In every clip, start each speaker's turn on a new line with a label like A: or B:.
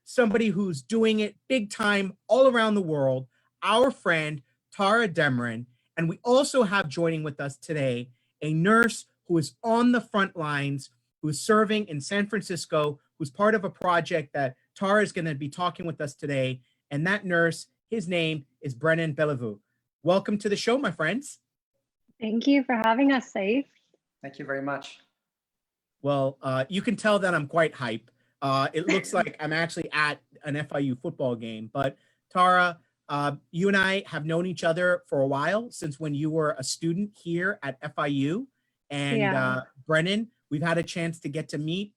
A: somebody who's doing it big time all around the world, our friend Tara Demren. And we also have joining with us today a nurse who is on the front lines, who is serving in San Francisco, who's part of a project that Tara is going to be talking with us today. And that nurse, his name is Brennan Bellevue. Welcome to the show, my friends.
B: Thank you for having us, Saif.
C: Thank you very much.
A: Well, you can tell that I'm quite hype. It looks like I'm actually at an FIU football game. But Tara, you and I have known each other for a while, since when you were a student here at FIU. And Brennan, we've had a chance to get to meet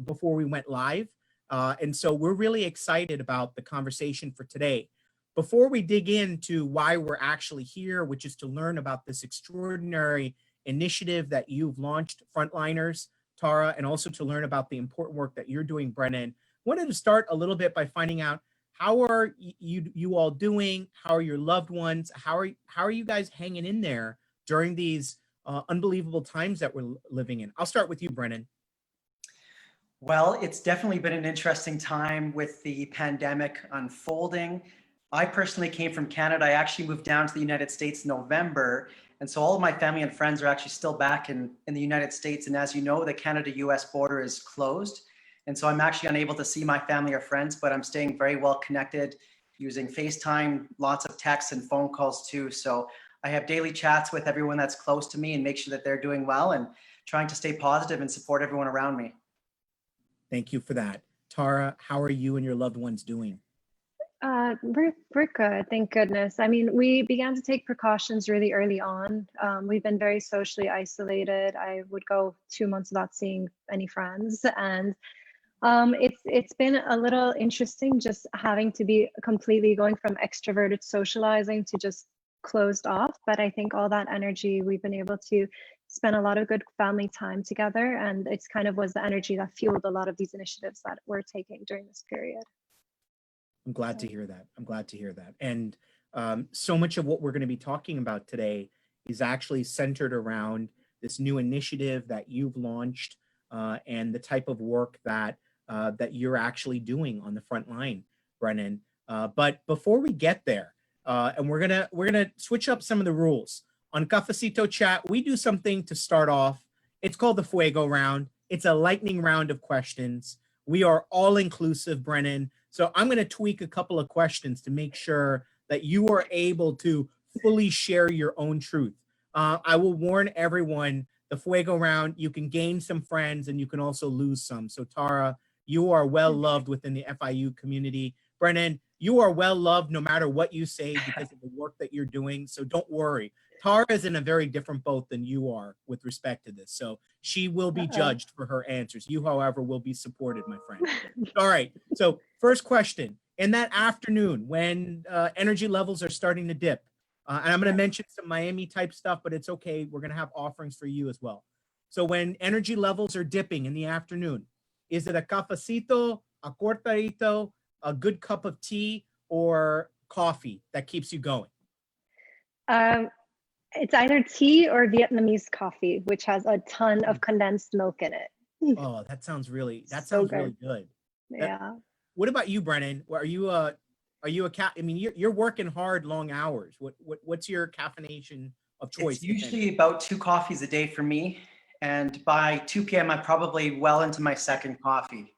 A: before we went live. And so we're really excited about the conversation for today. Before we dig into why we're actually here, which is to learn about this extraordinary initiative that you've launched, Frontliners, Tara, and also to learn about the important work that you're doing, Brennan, wanted to start a little bit by finding out, how are you all doing? How are your loved ones? How are you guys hanging in there during these unbelievable times that we're living in? I'll start with you, Brennan.
C: Well, it's definitely been an interesting time with the pandemic unfolding. I personally came from Canada. I actually moved down to the United States in November. And so all of my family and friends are actually still back in the United States. And as you know, the Canada-US border is closed. And so I'm actually unable to see my family or friends, but I'm staying very well connected using FaceTime, lots of texts and phone calls too. So I have daily chats with everyone that's close to me and make sure that they're doing well and trying to stay positive and support everyone around me.
A: Thank you for that. Tara, how are you and your loved ones doing?
B: We're good, thank goodness. I mean, we began to take precautions really early on. We've been very socially isolated. I would go 2 months without seeing any friends, and it's been a little interesting just having to be completely going from extroverted socializing to just closed off. But I think all that energy, we've been able to spend a lot of good family time together, and it's kind of was the energy that fueled a lot of these initiatives that we're taking during this period.
A: I'm glad to hear that. I'm glad to hear that. And so much of what we're going to be talking about today is actually centered around this new initiative that you've launched and the type of work that you're actually doing on the front line, Brennan. But before we get there, and we're gonna switch up some of the rules on Cafecito chat. We do something to start off. It's called the Fuego round. It's a lightning round of questions. We are all inclusive, Brennan. So I'm going to tweak a couple of questions to make sure that you are able to fully share your own truth. I will warn everyone, the Fuego round, you can gain some friends and you can also lose some. So Tara, you are well loved within the FIU community. Brennan, you are well loved no matter what you say because of the work that you're doing. So don't worry. Tara is in a very different boat than you are with respect to this. So she will be judged for her answers. You, however, will be supported, my friend. All right. So first question, in that afternoon when energy levels are starting to dip, and I'm going to mention some Miami type stuff, but it's okay. We're going to have offerings for you as well. So when energy levels are dipping in the afternoon, is it a cafecito, a cortadito, a good cup of tea, or coffee that keeps you going?
B: It's either tea or Vietnamese coffee, which has a ton of condensed milk in it.
A: Oh, that sounds really really good.
B: Yeah.
A: What about you, Brennan? Are you a cat? I mean, you're working hard, long hours. What's your caffeination of choice?
C: It's usually about 2 coffees a day for me. And by 2 p.m., I'm probably well into my second coffee.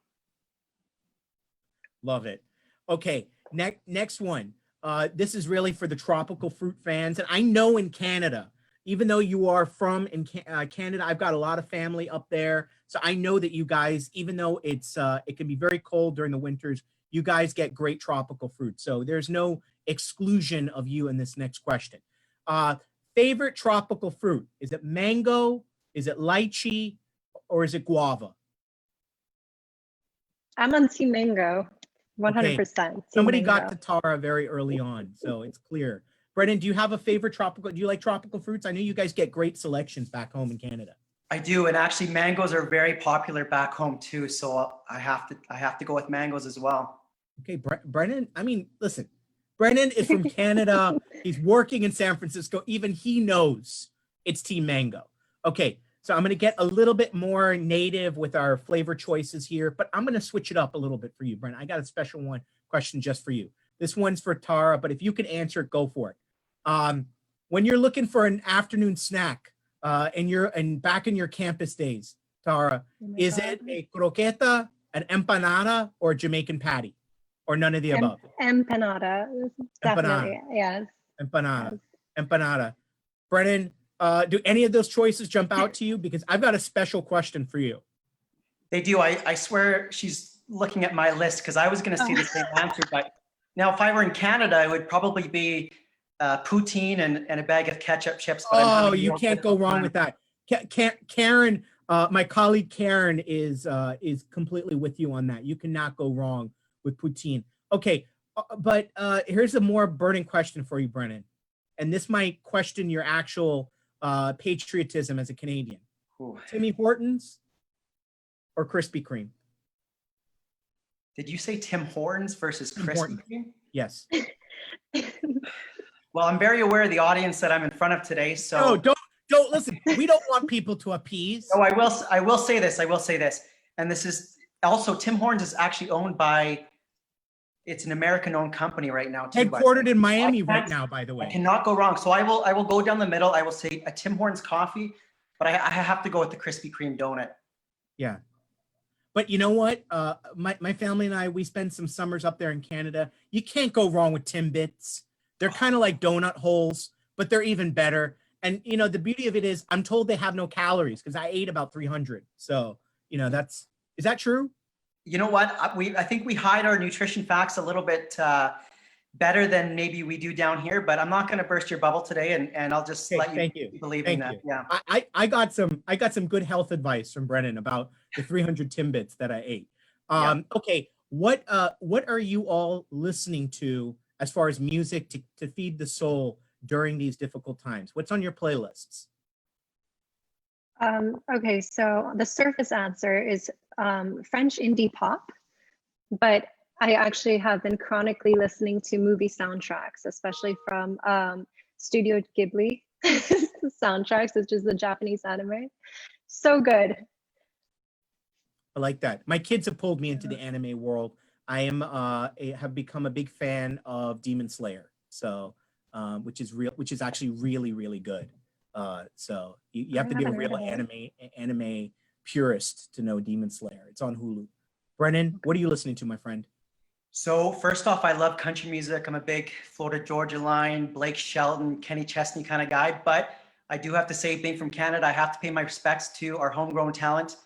A: Love it. Okay, next one. This is really for the tropical fruit fans. And I know in Canada, even though you are from Canada, I've got a lot of family up there. So I know that you guys, even though it can be very cold during the winters, you guys get great tropical fruit. So there's no exclusion of you in this next question. Favorite tropical fruit? Is it mango? Is it lychee? Or is it guava?
B: I'm on team mango. 100%.
A: Okay. Somebody got to Tara very early on, so it's clear. Brennan, do you have a favorite tropical? Do you like tropical fruits? I know you guys get great selections back home in Canada.
C: I do, and actually mangoes are very popular back home too. So I have to go with mangoes as well.
A: Okay, Brennan. I mean, listen, Brennan is from Canada. He's working in San Francisco. Even he knows it's Team Mango. Okay, So I'm going to get a little bit more native with our flavor choices here, but I'm going to switch it up a little bit for you, Brennan. I got a special question just for you. This one's for Tara, but if you can answer it, go for it. When you're looking for an afternoon snack and back in your campus days, Tara, is it a croqueta, an empanada, or a Jamaican patty, or none of the above?
B: Empanada, definitely, yes.
A: Empanada, empanada. Brennan, do any of those choices jump out to you? Because I've got a special question for you.
C: They do. I swear she's looking at my list because I was going to say the same answer. But now, if I were in Canada, it would probably be poutine and a bag of ketchup chips. But
A: you can't go wrong with that. Karen, my colleague Karen is completely with you on that. You cannot go wrong with poutine. Okay, but here's a more burning question for you, Brennan. And this might question your actual patriotism as a Canadian.
C: Ooh.
A: Timmy Hortons or Krispy Kreme?
C: Did you say Tim Hortons versus Krispy Kreme?
A: Yes.
C: Well, I'm very aware of the audience that I'm in front of today. So
A: no, don't listen. We don't want people to appease.
C: No, I will say this. And this is also, Tim Hortons is actually owned by, it's an American-owned company right now, too.
A: Headquartered in Miami right now, by the way.
C: I cannot go wrong. So I will go down the middle. I will say a Tim Hortons coffee, but I have to go with the Krispy Kreme donut.
A: Yeah. But you know what? My family and I, we spend some summers up there in Canada. You can't go wrong with Timbits. They're kind of like donut holes, but they're even better. And, you know, the beauty of it is I'm told they have no calories because I ate about 300. So, you know, is that true?
C: You know what? I think we hide our nutrition facts a little bit better than maybe we do down here, but I'm not going to burst your bubble today, and I'll just let you believe in that. Yeah.
A: I got some good health advice from Brennan about the 300 Timbits that I ate. Okay, what are you all listening to as far as music to feed the soul during these difficult times? What's on your playlists?
B: Okay, so the surface answer is French indie pop, but I actually have been chronically listening to movie soundtracks, especially from Studio Ghibli soundtracks, which is the Japanese anime. So good.
A: I like that. My kids have pulled me into the anime world. I have become a big fan of Demon Slayer, so which is actually really, really good. So you have to be a real anime purist to know Demon Slayer. It's on Hulu. Brennan, what are you listening to, my friend?
C: So first off, I love country music. I'm a big Florida Georgia Line, Blake Shelton, Kenny Chesney kind of guy. But I do have to say, being from Canada, I have to pay my respects to our homegrown talent.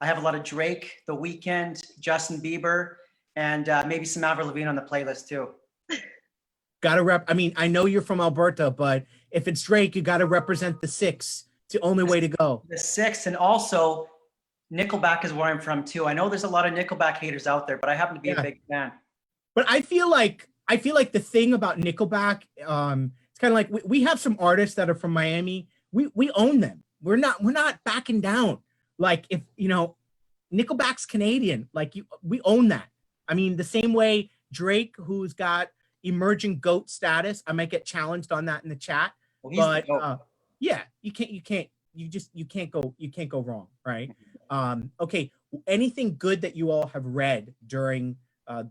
C: I have a lot of Drake, The Weeknd, Justin Bieber, and maybe some Avril Lavigne on the playlist too.
A: Got to rep. I mean, I know you're from Alberta, but if it's Drake, you got to represent the 6. It's the only way to go.
C: The 6, and also Nickelback is where I'm from too. I know there's a lot of Nickelback haters out there, but I happen to be a big fan.
A: But I feel like the thing about Nickelback, it's kind of like we have some artists that are from Miami. We own them. We're not backing down. Like, if you know, Nickelback's Canadian. Like, we own that. I mean, the same way Drake, who's got emerging GOAT status, I might get challenged on that in the chat. Well, but yeah, you can't go wrong, right? Okay, anything good that you all have read during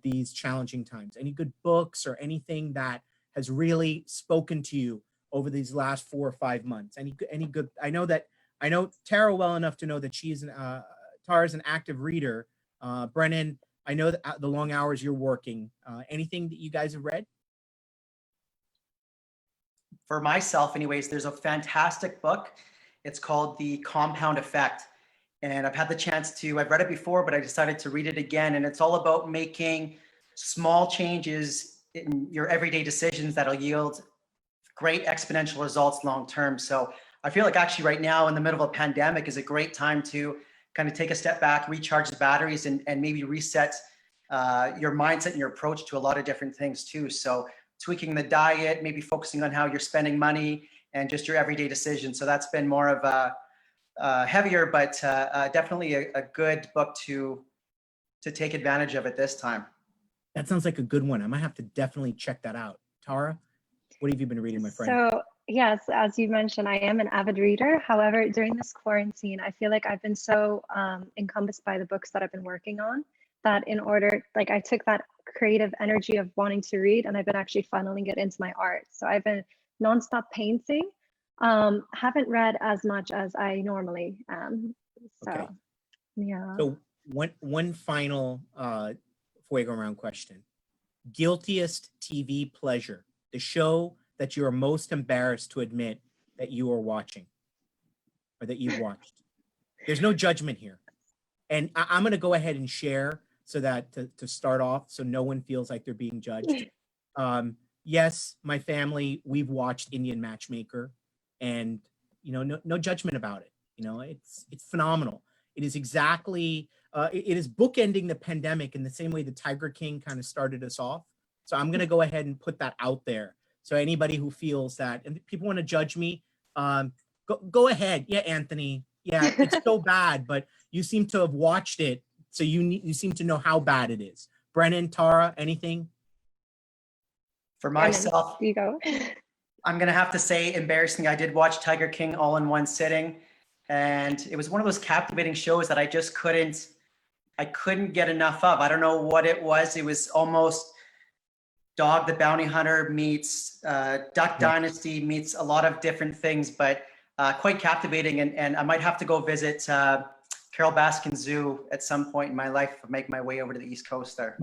A: these challenging times? Any good books or anything that has really spoken to you over these last 4 or 5 months? Any good? I know Tara well enough to know that Tara's an active reader. Brennan, I know that the long hours you're working. Anything that you guys have read?
C: For myself, anyways, there's a fantastic book. It's called The Compound Effect. And I've had the chance I've read it before, but I decided to read it again. And it's all about making small changes in your everyday decisions that'll yield great exponential results long-term. So I feel like actually right now in the middle of a pandemic is a great time to kind of take a step back, recharge the batteries, and maybe reset your mindset and your approach to a lot of different things too. So tweaking the diet, maybe focusing on how you're spending money and just your everyday decisions. So that's been more of a heavier, but definitely a good book to take advantage of at this time.
A: That sounds like a good one. I might have to definitely check that out. Tara, what have you been reading, my friend?
B: So Yes, as you mentioned, I am an avid reader. However, during this quarantine, I feel like I've been so encompassed by the books that I've been working on that in order, like I took that creative energy of wanting to read and I've been actually funneling it into my art. So I've been nonstop painting. Haven't read as much as I normally am. So
A: Okay.
B: yeah.
A: So one final fuego round question. Guiltiest TV pleasure, the show that you are most embarrassed to admit that you are watching or that you've watched. There's no judgment here. And I'm going to go ahead and share so that to start off, so no one feels like they're being judged. Yes, my family, we've watched Indian Matchmaker, and no judgment about it. It's phenomenal. It is exactly it is bookending the pandemic in the same way the Tiger King kind of started us off. So I'm going to go ahead and put that out there. So anybody who feels that, and people want to judge me, go ahead. Yeah, Anthony. Yeah, it's so bad, but you seem to have watched it, so you seem to know how bad it is. Brennan, Tara, anything?
C: For
B: Brennan,
C: myself,
B: you go.
C: I'm gonna have to say, embarrassing. I did watch Tiger King all in one sitting, and it was one of those captivating shows that I just couldn't get enough of. I don't know what it was. It was almost Dog the Bounty Hunter meets Duck Dynasty meets a lot of different things, but quite captivating. And I might have to go visit Carol Baskin Zoo at some point in my life, make my way over to the East Coast there.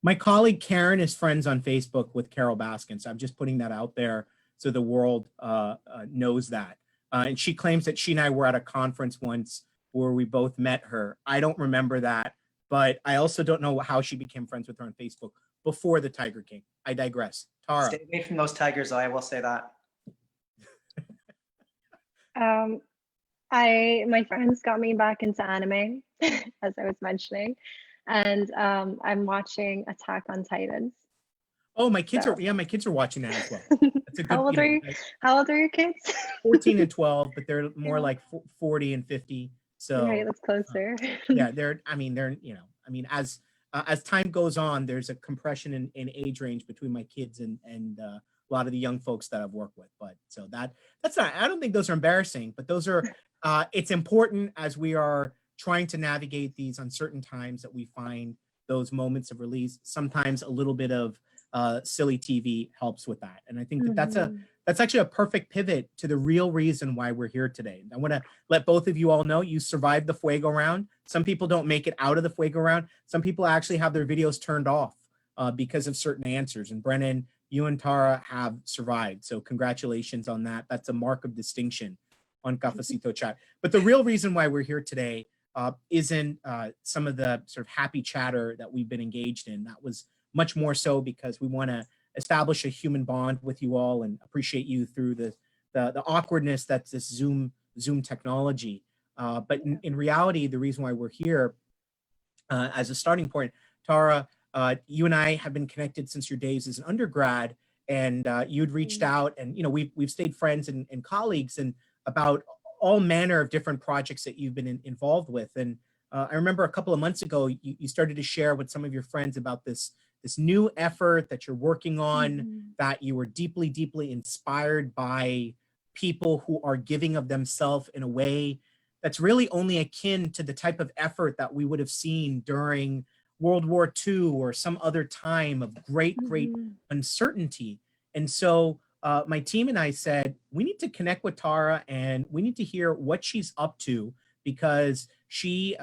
A: My colleague Karen is friends on Facebook with Carol Baskin, so I'm just putting that out there so the world knows that. And she claims that she and I were at a conference once where we both met her. I don't remember that, but I also don't know how she became friends with her on Facebook before the Tiger King. I digress. Tara.
C: Stay away from those tigers, I will say that.
B: My friends got me back into anime, as I was mentioning, and I'm watching Attack on Titans.
A: Oh, my kids are watching that as well. That's a good.
B: How old are your kids?
A: 14 and 12, but they're more like 40 and 50. So
B: right, that's closer.
A: Yeah, as time goes on, there's a compression in age range between my kids and a lot of the young folks that I've worked with. But so that's not. I don't think those are embarrassing, but those are. It's important as we are trying to navigate these uncertain times that we find those moments of release. Sometimes a little bit of silly TV helps with that, and I think that's actually a perfect pivot to the real reason why we're here today. I want to let both of you all know you survived the fuego round. Some people don't make it out of the fuego round. Some people actually have their videos turned off because of certain answers. And Brennan, you and Tara have survived. So congratulations on that. That's a mark of distinction on Cafecito chat. But the real reason why we're here today isn't some of the sort of happy chatter that we've been engaged in. That was much more so because we want to establish a human bond with you all and appreciate you through the awkwardness that's this Zoom technology. But in reality, the reason why we're here as a starting point, Tara, you and I have been connected since your days as an undergrad, and you'd reached out, and we've stayed friends and colleagues, and about all manner of different projects that you've been involved with. And I remember a couple of months ago, you started to share with some of your friends about this new effort that you're working on, that you were deeply, deeply inspired by people who are giving of themselves in a way that's really only akin to the type of effort that we would have seen during World War II or some other time of great uncertainty. And so my team and I said, we need to connect with Tara and we need to hear what she's up to, because she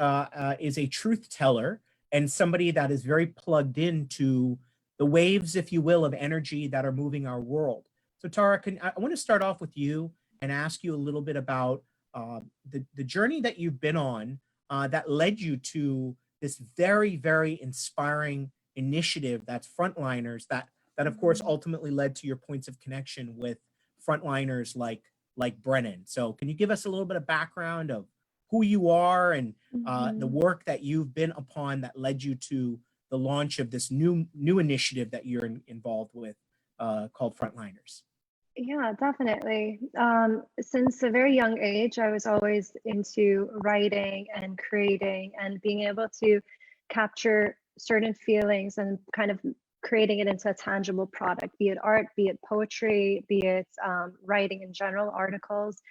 A: is a truth teller and somebody that is very plugged into the waves, if you will, of energy that are moving our world. So Tara, I want to start off with you and ask you a little bit about the journey that you've been on that led you to this very, very inspiring initiative that's Frontliners, that of course ultimately led to your points of connection with frontliners like Brennan. So can you give us a little bit of background of who you are and the work that you've been upon that led you to the launch of this new initiative that you're involved with called Frontliners?
B: Yeah, definitely. Since a very young age, I was always into writing and creating and being able to capture certain feelings and kind of creating it into a tangible product, be it art, be it poetry, be it writing in general, articles.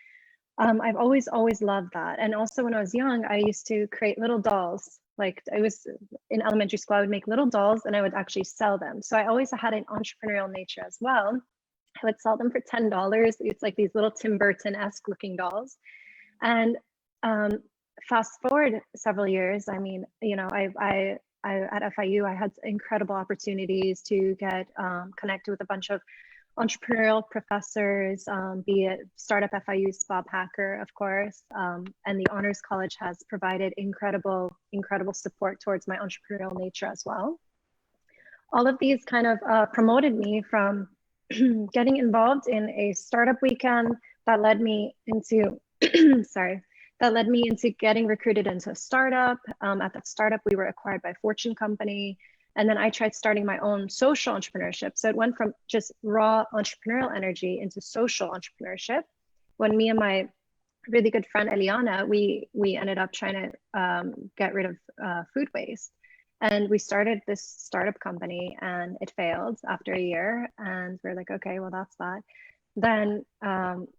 B: I've always loved that. And also when I was young, I used to create little dolls. Like I was in elementary school, I would make little dolls and I would actually sell them. So I always had an entrepreneurial nature as well. I would sell them for $10. It's like these little Tim Burton-esque looking dolls. And fast forward several years, I mean, you know, I at FIU, I had incredible opportunities to get connected with a bunch of entrepreneurial professors, be it Startup FIU's Bob Hacker, of course, and the Honors College has provided incredible support towards my entrepreneurial nature as well. All of these kind of promoted me from getting involved in a startup weekend that led me into, that led me into getting recruited into a startup. At that startup, we were acquired by a Fortune company. And then I tried starting my own social entrepreneurship. So it went from just raw entrepreneurial energy into social entrepreneurship. When me and my really good friend Eliana, we ended up trying to get rid of food waste. And we started this startup company and it failed after a year. And we're like, okay, well, that's that. Then,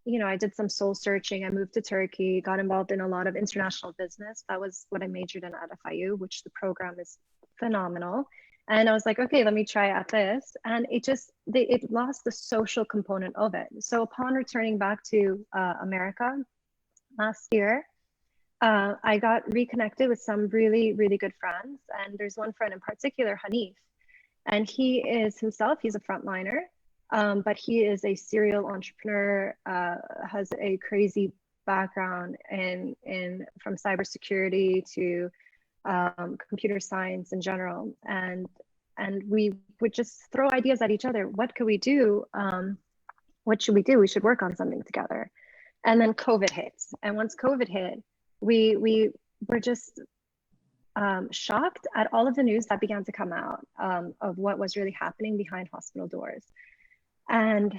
B: you know, I did some soul searching. I moved to Turkey, got involved in a lot of international business. That was what I majored in at FIU, which the program is phenomenal. And I was like, okay, let me try at this. And it lost the social component of it. So upon returning back to America last year, I got reconnected with some really good friends. And there's one friend in particular, Hanif. And he is himself, he's a frontliner, but he is a serial entrepreneur, has a crazy background from cybersecurity to computer science in general, and we would just throw ideas at each other. What could we do? What should we do? We should work on something together. And then COVID hits, and once COVID hit, we were just shocked at all of the news that began to come out of what was really happening behind hospital doors. And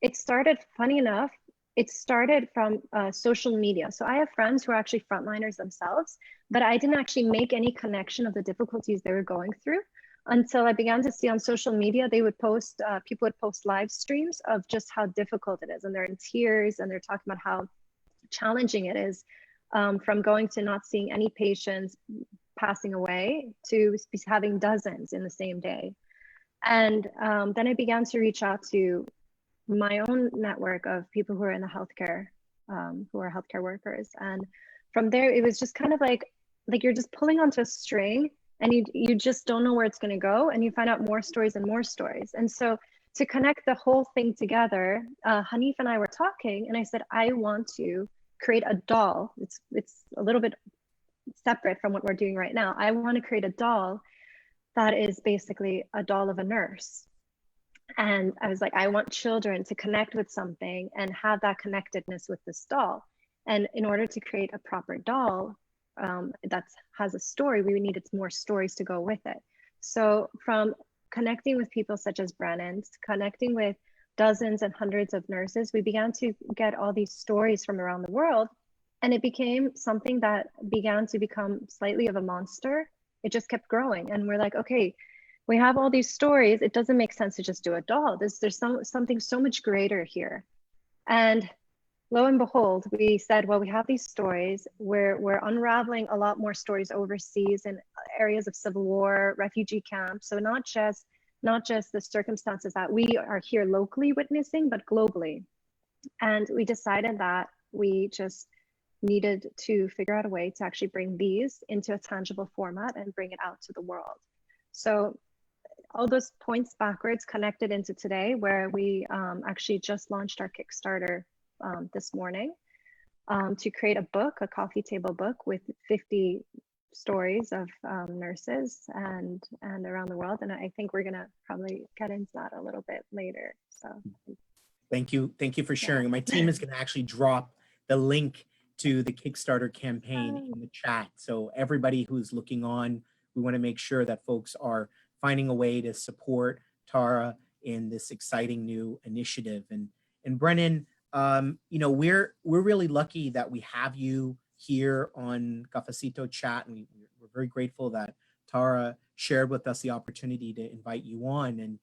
B: it started, funny enough, it started from social media. So I have friends who are actually frontliners themselves, but I didn't actually make any connection of the difficulties they were going through until I began to see on social media, they would post, people would post live streams of just how difficult it is. And they're in tears and they're talking about how challenging it is, from going to not seeing any patients passing away to having dozens in the same day. And then I began to reach out to my own network of people who are in the healthcare, who are healthcare workers. And from there, it was just kind of like you're just pulling onto a string and you just don't know where it's going to go. And you find out more stories and more stories. And so to connect the whole thing together, Hanif and I were talking and I said, I want to create a doll. It's a little bit separate from what we're doing right now. I want to create a doll that is basically a doll of a nurse. And I was like, I want children to connect with something and have that connectedness with this doll. And in order to create a proper doll that has a story, we needed more stories to go with it. So from connecting with people such as Brennan, connecting with dozens and hundreds of nurses, we began to get all these stories from around the world. And it became something that began to become slightly of a monster. It just kept growing. And we're like, okay, we have all these stories. It doesn't make sense to just do a doll. There's something so much greater here. And lo and behold, we said, well, we have these stories. We're unraveling a lot more stories overseas in areas of civil war, refugee camps. So not just the circumstances that we are here locally witnessing, but globally. And we decided that we just needed to figure out a way to actually bring these into a tangible format and bring it out to the world. So all those points backwards connected into today, where we actually just launched our Kickstarter this morning to create a book, a coffee table book with 50 stories of nurses and around the world. And I think we're gonna probably get into that a little bit later. So
A: thank you for sharing. Yeah. My team is gonna actually drop the link to the Kickstarter campaign in the chat. So everybody who's looking on, we want to make sure that folks are finding a way to support Tara in this exciting new initiative. And Brennan, you know, we're really lucky that we have you here on Cafecito Chat, and we're very grateful that Tara shared with us the opportunity to invite you on. And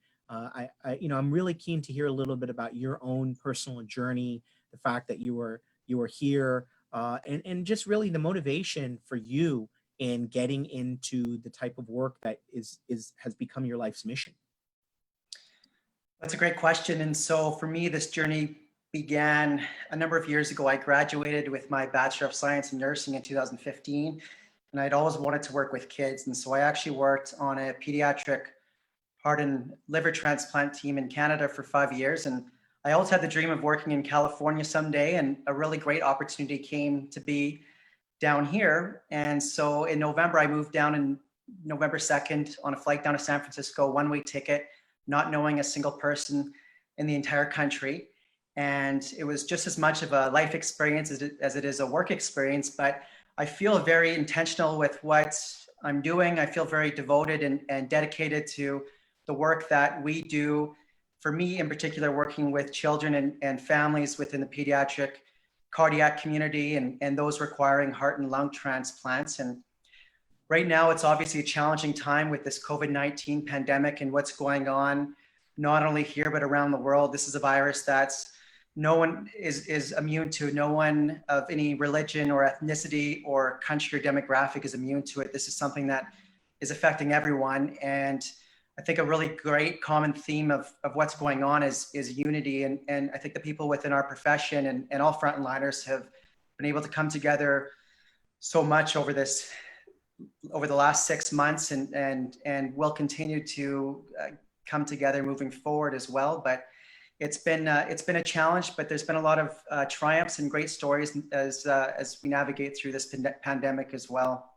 A: I'm really keen to hear a little bit about your own personal journey, the fact that you were here, and just really the motivation for you in getting into the type of work that has become your life's mission.
C: That's a great question. And so for me, this journey began a number of years ago. I graduated with my Bachelor of Science in Nursing in 2015, and I'd always wanted to work with kids. And so I actually worked on a pediatric heart and liver transplant team in Canada for 5 years. And I always had the dream of working in California someday, and a really great opportunity came to be down here. And so in November, I moved down in November 2nd on a flight down to San Francisco, one-way ticket, not knowing a single person in the entire country. And it was just as much of a life experience as it is a work experience, but I feel very intentional with what I'm doing. I feel very devoted and dedicated to the work that we do. For me in particular, working with children and families within the pediatric cardiac community and those requiring heart and lung transplants. And right now, it's obviously a challenging time with this COVID-19 pandemic and what's going on, not only here, but around the world. This is a virus that's no one is immune to. No one of any religion or ethnicity or country or demographic is immune to it. This is something that is affecting everyone. And I think a really great common theme of what's going on is unity. And I think the people within our profession and all frontliners have been able to come together so much over the last 6 months and will continue to come together moving forward as well. But it's been a challenge, but there's been a lot of triumphs and great stories as we navigate through this pandemic as well.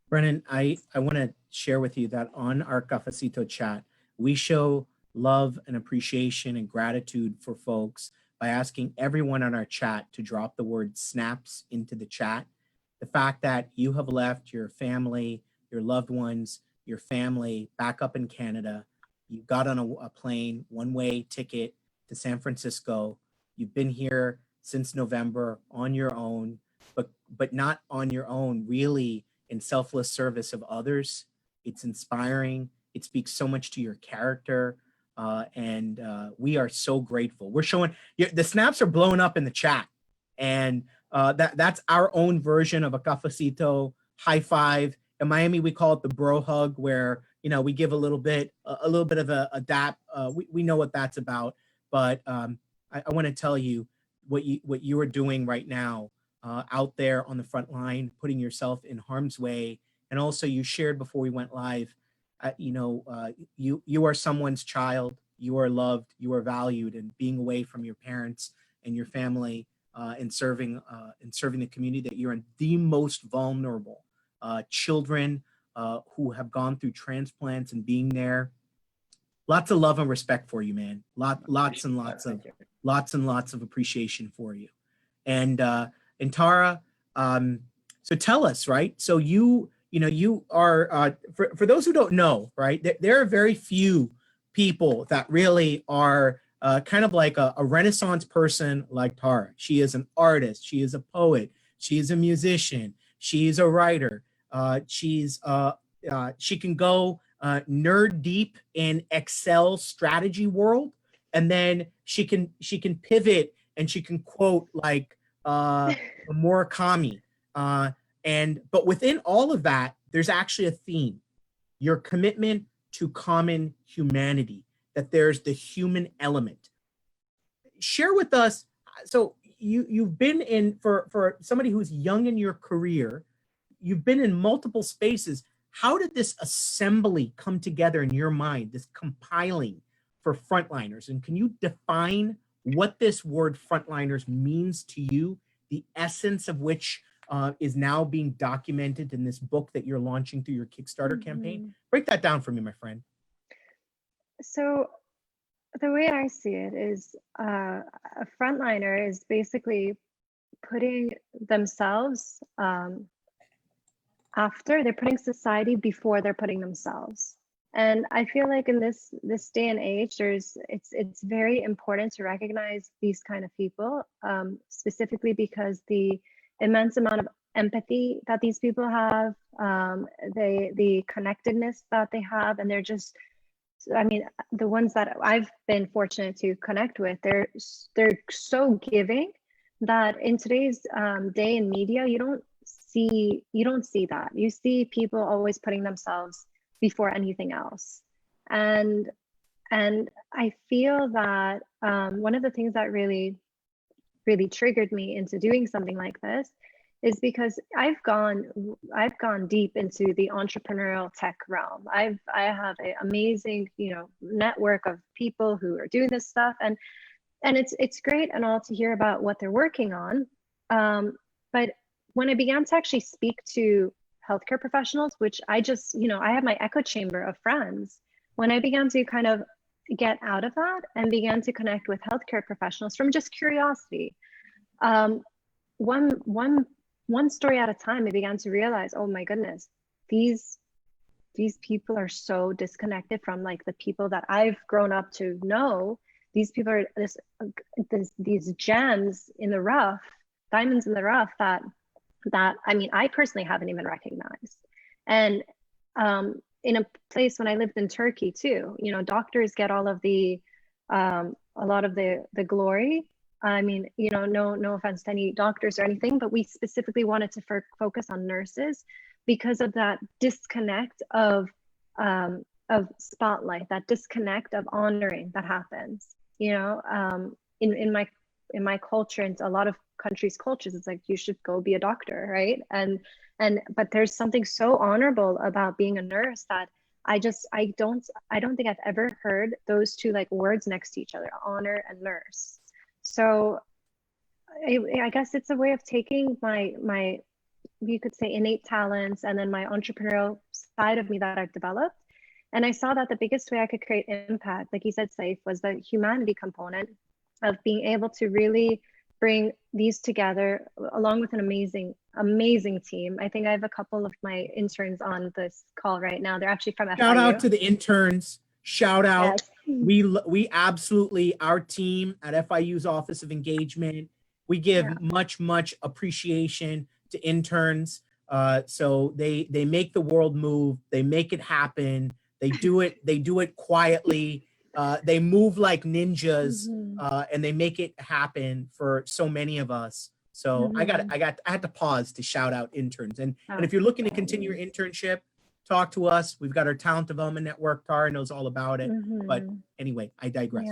A: Brennan, I want to share with you that on our Cafecito chat, we show love and appreciation and gratitude for folks by asking everyone on our chat to drop the word snaps into the chat. The fact that you have left your family, your loved ones, your family back up in Canada, you got on a plane, one-way ticket to San Francisco. You've been here since November on your own, but not on your own, really in selfless service of others. It's inspiring. It speaks so much to your character. And we are so grateful. We're showing, the snaps are blowing up in the chat. And that's our own version of a Cafecito high five. In Miami, we call it the bro hug, where we give a little bit of a dap. We know what that's about. But I want to tell you what you are doing right now out there on the front line, putting yourself in harm's way. And also, you shared before we went live, you are someone's child. You are loved. You are valued. And being away from your parents and your family and serving the community that you're in, the most vulnerable children who have gone through transplants and being there. Lots of love and respect for you, man. Lots and lots of appreciation for you. And Tara, so tell us, right? So you are, for those who don't know, right, there are very few people that really are kind of like a Renaissance person like Tara. She is an artist. She is a poet. She is a musician. She is a writer. She can go nerd deep in Excel strategy world, and then she can pivot and she can quote like Murakami. But within all of that, there's actually a theme: your commitment to common humanity, that there's the human element. Share with us, so you've been in, for somebody who's young in your career, you've been in multiple spaces. How did this assembly come together in your mind, this compiling for Frontliners? And can you define what this word Frontliners means to you, the essence of which is now being documented in this book that you're launching through your Kickstarter campaign? Break that down for me, my friend.
B: So the way I see it is a frontliner is basically putting themselves after. They're putting society before they're putting themselves. And I feel like in this day and age, it's very important to recognize these kind of people, specifically because the immense amount of empathy that these people have, the connectedness that they have, and they're just, I mean, the ones that I've been fortunate to connect with, they're so giving that in today's day in media, you don't see that. You see people always putting themselves before anything else, and I feel that one of the things that really triggered me into doing something like this is because I've gone deep into the entrepreneurial tech realm. I have an amazing, network of people who are doing this stuff, and it's great and all to hear about what they're working on. But when I began to actually speak to healthcare professionals, which I just, I have my echo chamber of friends. When I began to kind of get out of that and began to connect with healthcare professionals from just curiosity, one story at a time, I began to realize, oh my goodness, these people are so disconnected from like the people that I've grown up to know. These people are these gems in the rough, diamonds in the rough that I mean, I personally haven't even recognized. And in a place when I lived in Turkey too, doctors get all of the a lot of the glory. I mean, no offense to any doctors or anything, but we specifically wanted to focus on nurses because of that disconnect of spotlight, that disconnect of honoring that happens. In my culture and a lot of countries' cultures, it's like you should go be a doctor, right? But there's something so honorable about being a nurse that I don't think I've ever heard those two like words next to each other, honor and nurse. So I guess it's a way of taking my you could say innate talents and then my entrepreneurial side of me that I've developed. And I saw that the biggest way I could create impact, like you said, Saif, was the humanity component of being able to really bring these together along with an amazing team. I think I have a couple of my interns on this call right now. They're actually from FIU.
A: Shout out to the interns. Shout out.
B: Yes.
A: We absolutely, our team at FIU's Office of Engagement, we give much appreciation to interns. So they make the world move. They make it happen. They do it quietly. They move like ninjas, and they make it happen for so many of us. So I had to pause to shout out interns. And if you're looking to continue your internship, talk to us. We've got our talent development network. Tara knows all about it. But anyway, I digress.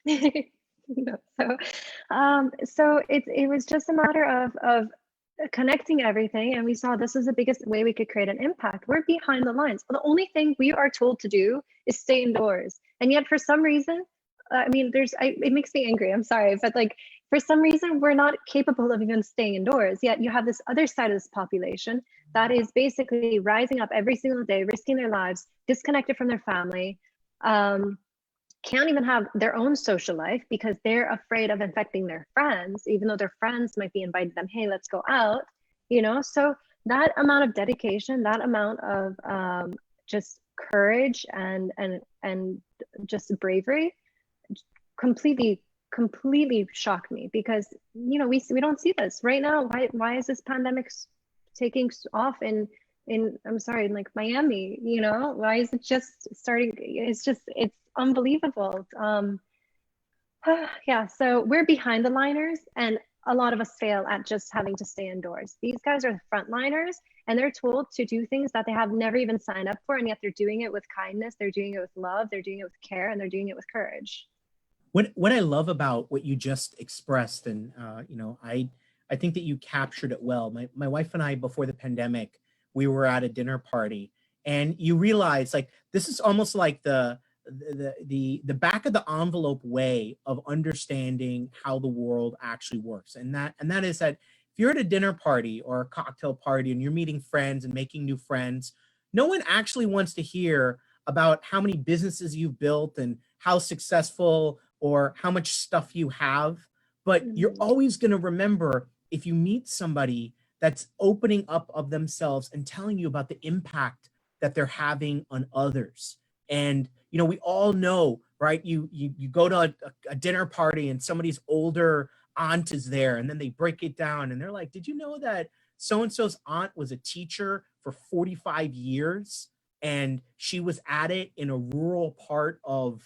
B: Yeah. So it was just a matter of connecting everything, and we saw this is the biggest way we could create an impact. We're behind the lines. The only thing we are told to do is stay indoors, and yet for some reason, I mean, it makes me angry. I'm sorry, but like for some reason, we're not capable of even staying indoors. Yet you have this other side of this population that is basically rising up every single day, risking their lives, disconnected from their family. Can't even have their own social life because they're afraid of infecting their friends, even though their friends might be inviting them, hey, let's go out, So that amount of dedication, that amount of just courage and just bravery completely shocked me because, we don't see this right now. Why is this pandemic taking off in I'm sorry, in like Miami, why is it just starting? It's unbelievable. Yeah, so we're behind the liners, and a lot of us fail at just having to stay indoors. These guys are the frontliners, and they're told to do things that they have never even signed up for, and yet they're doing it with kindness, they're doing it with love, they're doing it with care, and they're doing it with courage.
A: What I love about what you just expressed, and I think that you captured it well. My wife and I, before the pandemic, we were at a dinner party, and you realize like this is almost like the back of the envelope way of understanding how the world actually works, and that is that if you're at a dinner party or a cocktail party and you're meeting friends and making new friends, no one actually wants to hear about how many businesses you've built and how successful or how much stuff you have, but you're always going to remember if you meet somebody that's opening up of themselves and telling you about the impact that they're having on others. And we all know, right? You go to a dinner party and somebody's older aunt is there, and then they break it down and they're like, did you know that so-and-so's aunt was a teacher for 45 years, and she was at it in a rural part of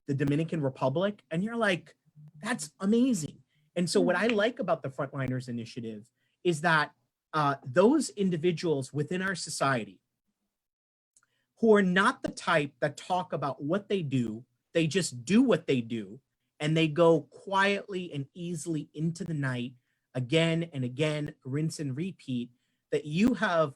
A: the Dominican Republic. And you're like, that's amazing. And so what I like about the Frontliners initiative is that those individuals within our society who are not the type that talk about what they do, they just do what they do, and they go quietly and easily into the night again and again, rinse and repeat, that you have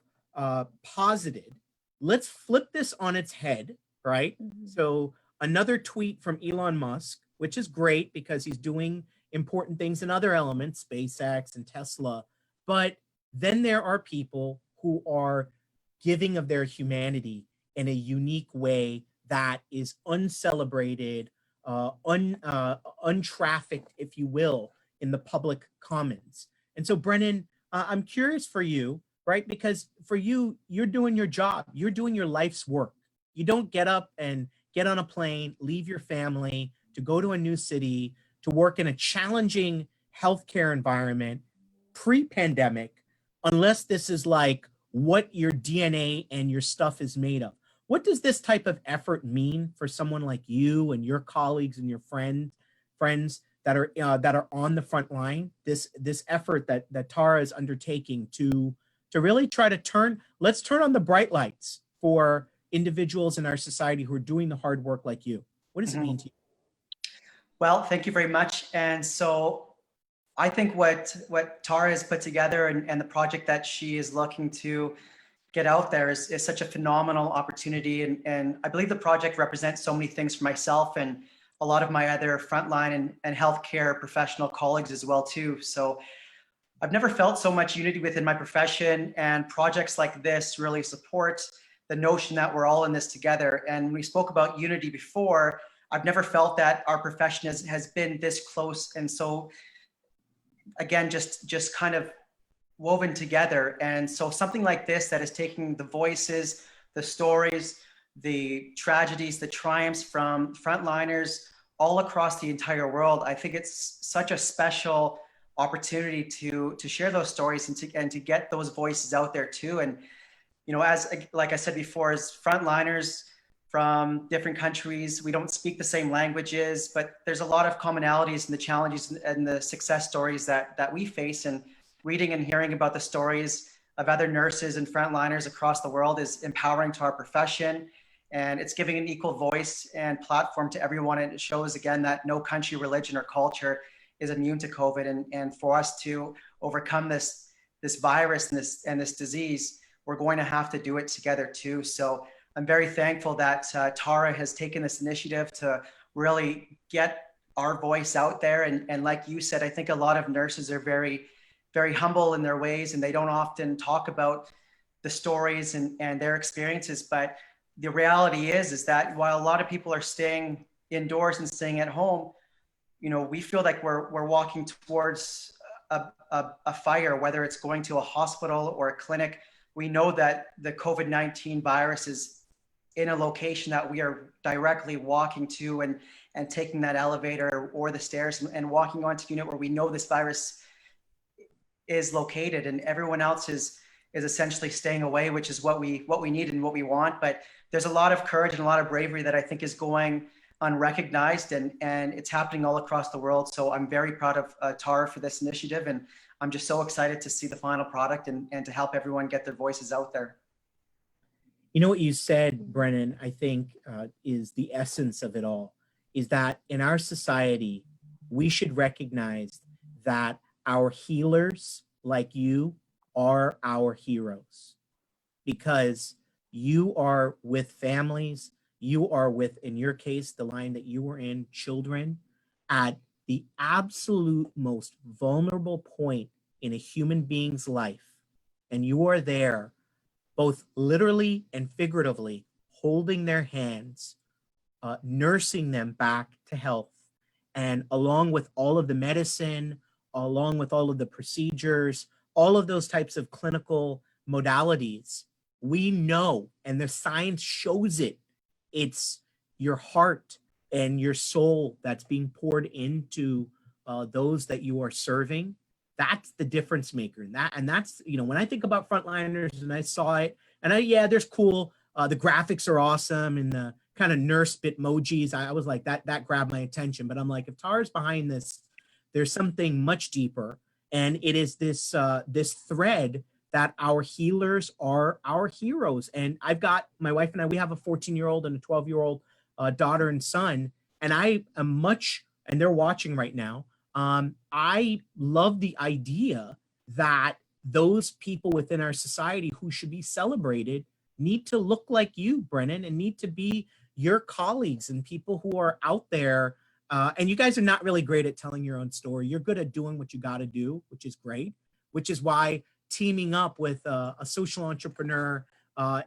A: posited. Let's flip this on its head, right? So another tweet from Elon Musk, which is great because he's doing important things in other elements, SpaceX and Tesla. But then there are people who are giving of their humanity in a unique way that is uncelebrated, untrafficked, if you will, in the public commons. And so, Brennan, I'm curious for you, right? Because for you, you're doing your job, you're doing your life's work. You don't get up and get on a plane, leave your family to go to a new city, to work in a challenging healthcare environment pre-pandemic, unless this is like what your DNA and your stuff is made of. What does this type of effort mean for someone like you and your colleagues and your friends that are on the front line? This effort that Tara is undertaking to really try to let's turn on the bright lights for individuals in our society who are doing the hard work like you. What does it mean to you?
C: Well, thank you very much. And so I think what Tara has put together and the project that she is looking to get out there is such a phenomenal opportunity. And I believe the project represents so many things for myself and a lot of my other frontline and healthcare professional colleagues as well too. So I've never felt so much unity within my profession, and projects like this really support the notion that we're all in this together. And we spoke about unity before. I've never felt that our profession has been this close. And so again, just kind of woven together. And so something like this that is taking the voices, the stories, the tragedies, the triumphs from frontliners all across the entire world, I think it's such a special opportunity to share those stories and to get those voices out there too. And you know, as like I said before, as frontliners from different countries, we don't speak the same languages, but there's a lot of commonalities in the challenges and the success stories that we face. And reading and hearing about the stories of other nurses and frontliners across the world is empowering to our profession. And it's giving an equal voice and platform to everyone. And it shows again that no country, religion, or culture is immune to COVID. And for us to overcome this virus and this disease, we're going to have to do it together too. So I'm very thankful that Tara has taken this initiative to really get our voice out there. And like you said, I think a lot of nurses are very, very humble in their ways, and they don't often talk about the stories and their experiences. But the reality is that while a lot of people are staying indoors and staying at home, you know, we feel like we're walking towards a fire, whether it's going to a hospital or a clinic. We know that the COVID-19 virus is in a location that we are directly walking to and taking that elevator or the stairs and walking onto the unit where we know this virus is located, and everyone else is essentially staying away, which is what we need and what we want. But there's a lot of courage and a lot of bravery that I think is going unrecognized, and it's happening all across the world. So I'm very proud of Tara for this initiative, and I'm just so excited to see the final product and to help everyone get their voices out there.
A: You know what you said, Brennan, I think is the essence of it all, is that in our society, we should recognize that our healers like you are our heroes, because you are with families, you are with, in your case, the line that you were in, children, at the absolute most vulnerable point in a human being's life. And you are there, both literally and figuratively, holding their hands, nursing them back to health. And along with all of the medicine, along with all of the procedures, all of those types of clinical modalities, we know, and the science shows it, it's your heart and your soul that's being poured into those that you are serving. that's the difference maker. And that's, you know, when I think about Frontliners and I saw it, and yeah, there's cool, the graphics are awesome and the kind of nurse bitmojis. I was like, that grabbed my attention. But I'm like, if Tara's behind this, there's something much deeper. And it is this this thread that our healers are our heroes. And I've got my wife and I, we have a 14-year-old and a 12-year-old daughter and son. And I am much, and they're watching right now. I love the idea that those people within our society who should be celebrated need to look like you, Brennan, and need to be your colleagues and people who are out there. And you guys are not really great at telling your own story. You're good at doing what you got to do, which is great, which is why teaming up with a social entrepreneur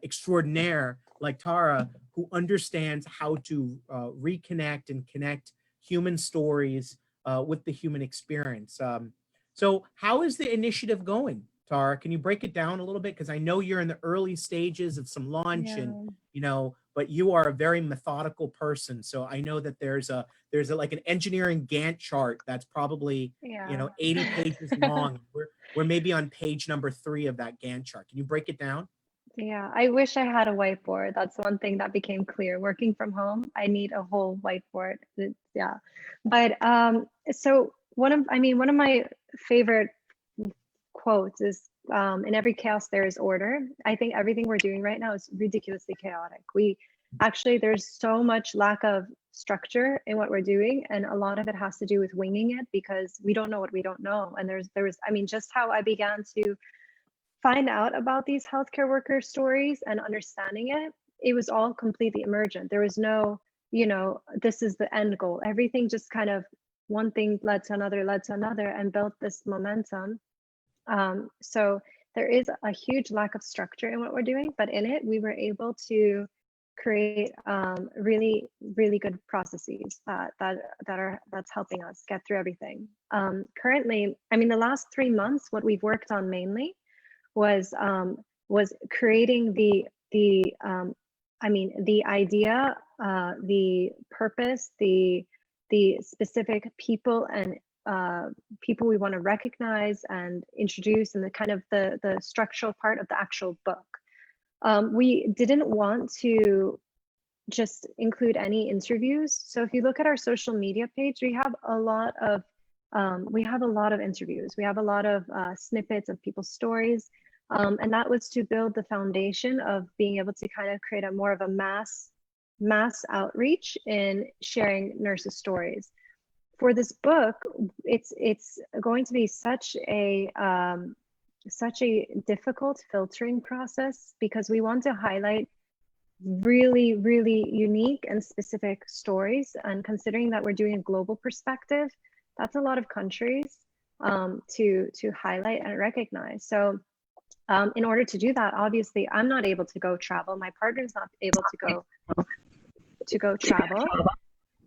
A: extraordinaire like Tara, who understands how to reconnect and connect human stories with the human experience. So how is the initiative going, Tara? Can you break it down a little bit? Because I know you're in the early stages of some launch and, you know, but you are a very methodical person. So I know that there's like an engineering Gantt chart that's probably, you know, 80 pages long. We're maybe on page number 3 of that Gantt chart. Can you break it down?
B: Yeah, I wish I had a whiteboard. That's one thing that became clear. Working from home, I need a whole whiteboard. Yeah. But so one of my favorite quotes is in every chaos there is order. I think everything we're doing right now is ridiculously chaotic. There's so much lack of structure in what we're doing, and a lot of it has to do with winging it because we don't know what we don't know. And just how I began to find out about these healthcare worker stories and understanding it was all completely emergent. There was no, this is the end goal. Everything just kind of one thing led to another, and built this momentum. So there is a huge lack of structure in what we're doing, but in it, we were able to create really, really good processes that's helping us get through everything. Currently, the last 3 months, what we've worked on mainly was creating the idea, the purpose, the specific people and people we want to recognize and introduce, and the kind of the structural part of the actual book. We didn't want to just include any interviews. So if you look at our social media page, we have a lot of interviews. We have a lot of snippets of people's stories. And that was to build the foundation of being able to kind of create a more of a mass outreach in sharing nurses' stories. For this book, it's going to be such a difficult filtering process because we want to highlight really, really unique and specific stories. And considering that we're doing a global perspective, that's a lot of countries to highlight and recognize. So in order to do that, obviously, I'm not able to go travel. My partner's not able to go travel.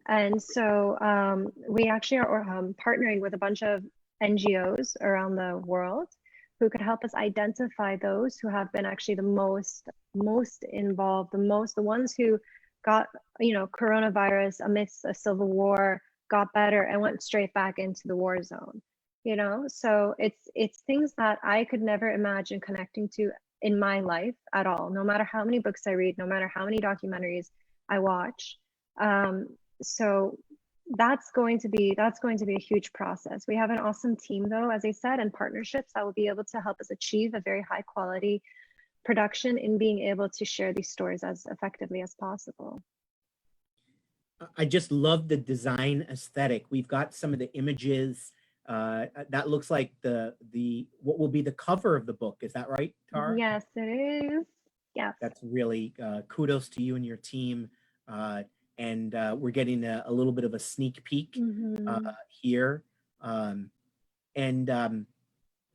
B: And so we actually are partnering with a bunch of NGOs around the world who could help us identify those who have been actually the most involved, the ones who got, coronavirus amidst a civil war, got better and went straight back into the war zone. So it's things that I could never imagine connecting to in my life at all, no matter how many books I read, no matter how many documentaries I watch. So that's going to be a huge process. We have an awesome team though, as I said, and partnerships that will be able to help us achieve a very high quality production in being able to share these stories as effectively as possible.
A: I just love the design aesthetic. We've got some of the images that looks like the what will be the cover of the book. Is that right, Tara?
B: Yes, it is. Yes. That's
A: really kudos to you and your team. And we're getting a little bit of a sneak peek here. Tara,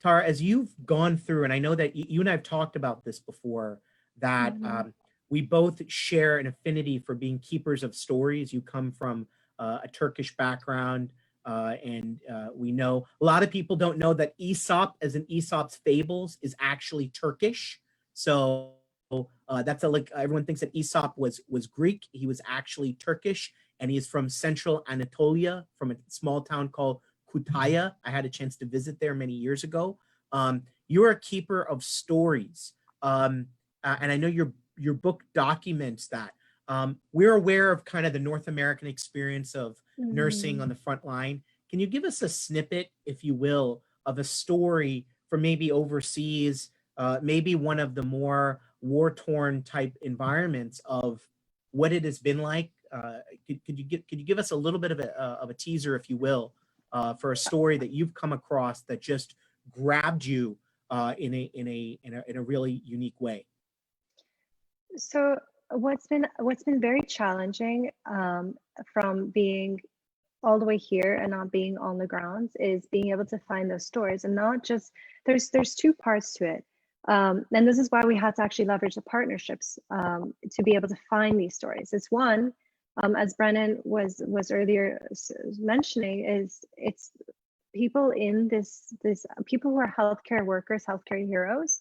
A: as you've gone through, and I know that you and I have talked about this before, that we both share an affinity for being keepers of stories. You come from a Turkish background, and we know a lot of people don't know that Aesop, as in Aesop's Fables, is actually Turkish. So that's like everyone thinks that Aesop was Greek. He was actually Turkish, and he is from central Anatolia, from a small town called Kutaya. I had a chance to visit there many years ago. You're a keeper of stories, and I know your book documents that. We're aware of kind of the North American experience of nursing on the front line. Can you give us a snippet, if you will, of a story from maybe overseas, maybe one of the more war-torn type environments of what it has been like? Could you give us a little bit of a teaser, if you will, for a story that you've come across that just grabbed you in a really unique way?
B: So what's been very challenging from being all the way here and not being on the grounds is being able to find those stories, and not just there's two parts to it. And this is why we had to actually leverage the partnerships to be able to find these stories. It's one, as Brennan was earlier mentioning, is it's people in this people who are healthcare workers, healthcare heroes.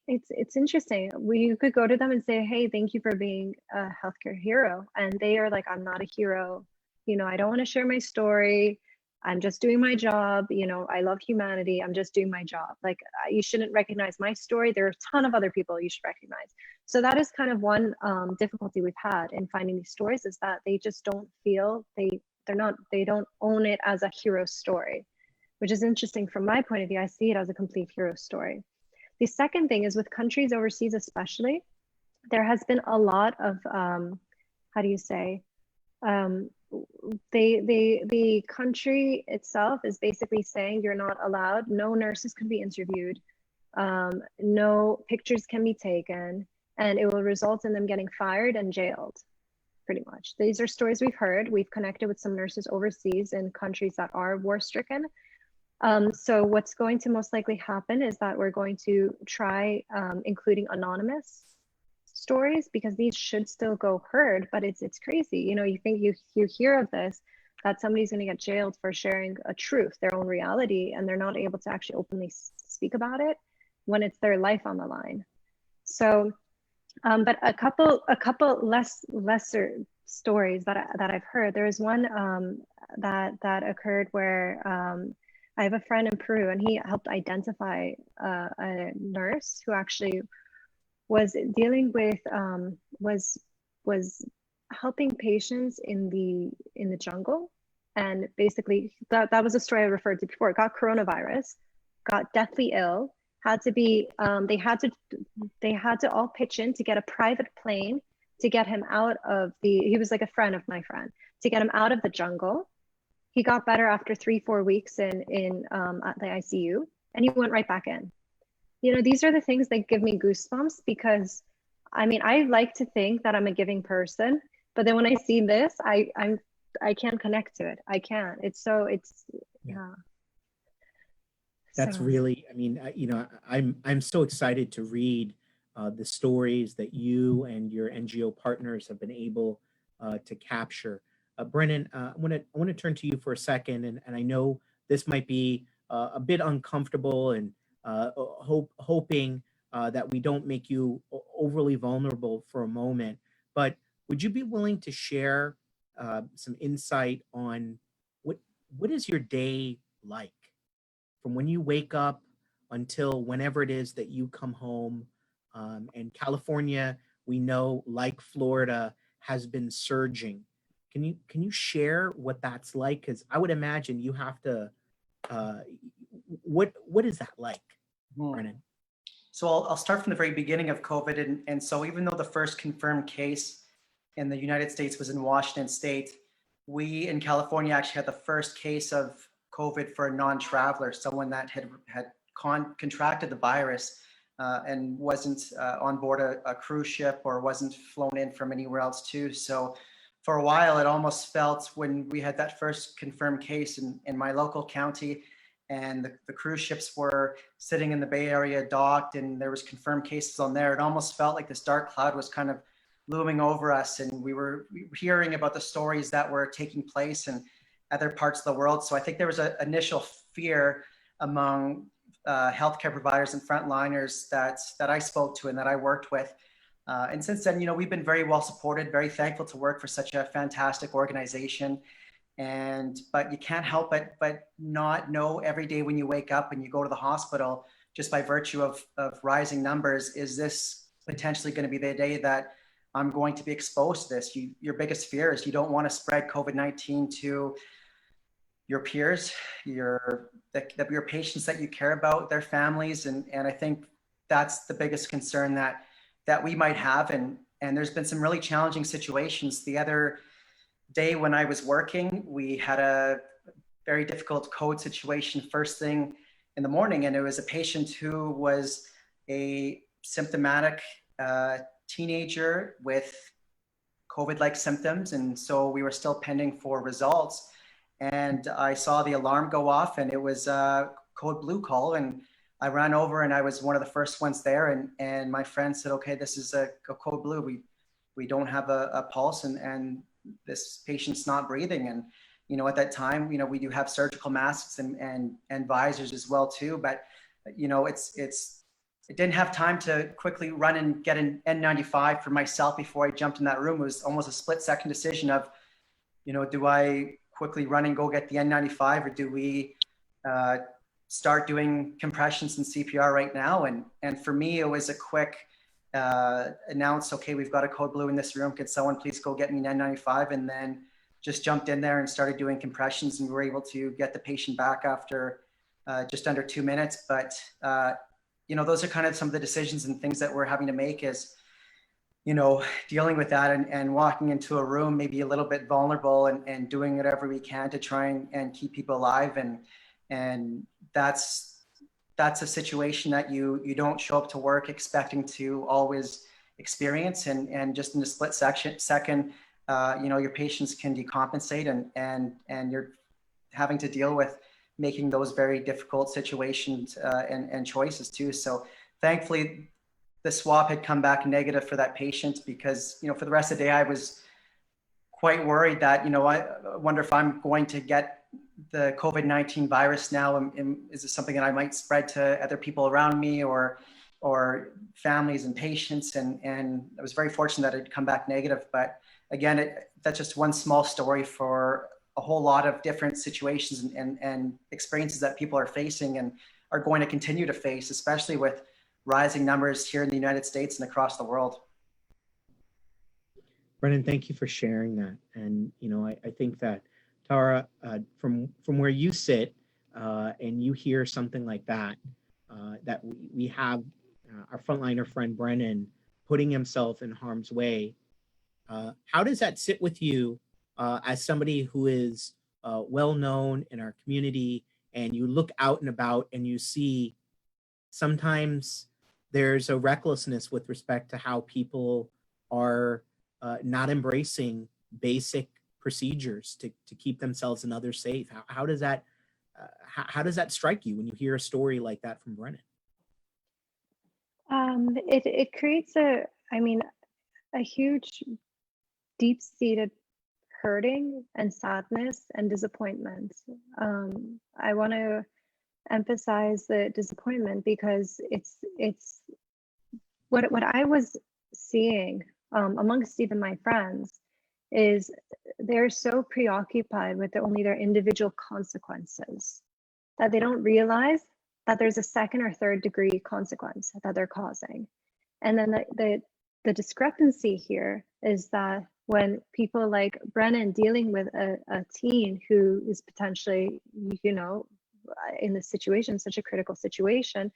B: It's interesting. You could go to them and say, hey, thank you for being a healthcare hero. And they are like, I'm not a hero. You know, I don't want to share my story. I'm just doing my job. You know, I love humanity. I'm just doing my job. Like, you shouldn't recognize my story. There are a ton of other people you should recognize. So that is kind of one difficulty we've had in finding these stories, is that they just don't feel they don't own it as a hero story, which is interesting from my point of view. I see it as a complete hero story. The second thing is, with countries overseas especially, there has been a lot of, how do you say, the country itself is basically saying you're not allowed, no nurses can be interviewed, no pictures can be taken, and it will result in them getting fired and jailed, pretty much. These are stories we've heard. We've connected with some nurses overseas in countries that are war-stricken. So what's going to most likely happen is that we're going to try including anonymous stories, because these should still go heard, but it's crazy. You know, you think you hear of this, that somebody's going to get jailed for sharing a truth, their own reality, and they're not able to actually openly speak about it when it's their life on the line. So, but a couple lesser stories that I've heard. There was one that occurred where I have a friend in Peru, and he helped identify a nurse who actually was dealing with was helping patients in the jungle, and basically that was a story I referred to before. Got coronavirus, got deathly ill, had to be they had to all pitch in to get a private plane to get him out of he was like a friend of my friend, to get him out of the jungle. He got better after 3-4 weeks at the ICU, and he went right back in. You know, these are the things that give me goosebumps, because I mean, I like to think that I'm a giving person, but then when I see this, I can't connect to it. I can't. Yeah.
A: That's really, I mean, you know, I'm so excited to read the stories that you and your NGO partners have been able to capture. Brennan, I want to turn to you for a second, and I know this might be a bit uncomfortable, and hoping that we don't make you overly vulnerable for a moment, but would you be willing to share some insight on what is your day like, from when you wake up until whenever it is that you come home? And California, we know, like Florida, has been surging. Can you share what that's like? Because I would imagine you have to. What is that like, Brennan?
C: So I'll start from the very beginning of COVID, and so even though the first confirmed case in the United States was in Washington State, we in California actually had the first case of COVID for a non-traveler, someone that had contracted the virus and wasn't on board a cruise ship or wasn't flown in from anywhere else too. So for a while, it almost felt, when we had that first confirmed case in my local county, and the cruise ships were sitting in the Bay Area docked, and there was confirmed cases on there, it almost felt like this dark cloud was kind of looming over us, and we were hearing about the stories that were taking place in other parts of the world. So I think there was an initial fear among healthcare providers and frontliners that I spoke to and that I worked with. And since then, you know, we've been very well supported, very thankful to work for such a fantastic organization. But you can't help but not know every day when you wake up and you go to the hospital, just by virtue of rising numbers, is this potentially going to be the day that I'm going to be exposed to this? Your biggest fear is you don't want to spread COVID-19 to your peers, your patients that you care about, their families. And I think that's the biggest concern that we might have. And there's been some really challenging situations. The other day when I was working, we had a very difficult code situation first thing in the morning. And it was a patient who was a symptomatic teenager with COVID-like symptoms. And so we were still pending for results. And I saw the alarm go off, and it was a code blue call. And I ran over, and I was one of the first ones there. And my friend said, okay, this is a code blue. We don't have a pulse, and this patient's not breathing. And, you know, at that time, you know, we do have surgical masks and visors as well too. But, you know, it didn't have time to quickly run and get an N95 for myself before I jumped in that room. It was almost a split-second decision of, you know, do I quickly run and go get the N95, or do we start doing compressions and CPR right now? And for me, it was a quick announce, okay, we've got a code blue in this room. Could someone please go get me an N95? And then just jumped in there and started doing compressions, and we were able to get the patient back after just under 2 minutes. But, you know, those are kind of some of the decisions and things that we're having to make, is, you know, dealing with that and walking into a room maybe a little bit vulnerable, and doing whatever we can to try and keep people alive. And that's a situation that you don't show up to work expecting to always experience. And just in a split second, you know, your patients can decompensate, and you're having to deal with making those very difficult situations and choices too. So thankfully, the swab had come back negative for that patient, because, you know, for the rest of the day, I was quite worried that, you know, I wonder if I'm going to get the COVID-19 virus now, and is this something that I might spread to other people around me, or families and patients? And I was very fortunate that it had come back negative. But again, that's just one small story for a whole lot of different situations and experiences that people are facing and are going to continue to face, especially with rising numbers here in the United States and across the world.
A: Brennan, thank you for sharing that. And, you know, I think that, Tara, from where you sit, and you hear something like that, that we have our frontliner friend Brennan putting himself in harm's way. How does that sit with you as somebody who is well known in our community, and you look out and about and you see sometimes there's a recklessness with respect to how people are not embracing basic procedures to keep themselves and others safe? How does that strike you when you hear a story like that from Brennan?
B: It creates a huge, deep-seated hurting and sadness and disappointment. I want to emphasize the disappointment, because it's what I was seeing amongst even my friends is they're so preoccupied with only their individual consequences that they don't realize that there's a second or third degree consequence that they're causing. And then the discrepancy here is that when people like Brennan dealing with a teen who is potentially, you know, in this situation, such a critical situation,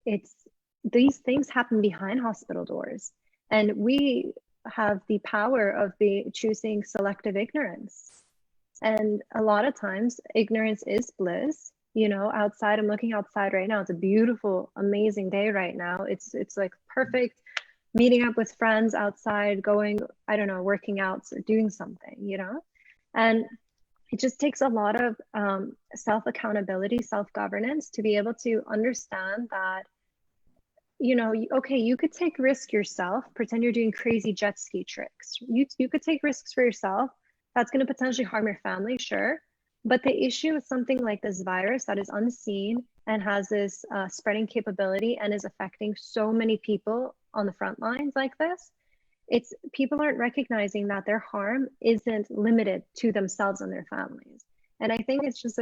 B: these things happen behind hospital doors, and we have the power of choosing selective ignorance. And a lot of times ignorance is bliss. You know, outside, I'm looking outside right now. It's a beautiful, amazing day right now. It's like perfect meeting up with friends outside, going, I don't know, working out or doing something, you know? And it just takes a lot of self-accountability, self-governance to be able to understand that, you know, okay, you could take risk yourself, pretend you're doing crazy jet ski tricks. You could take risks for yourself. That's going to potentially harm your family, sure. But the issue with something like this virus that is unseen and has this spreading capability and is affecting so many people on the front lines like this it's people aren't recognizing that their harm isn't limited to themselves and their families. And I think it's just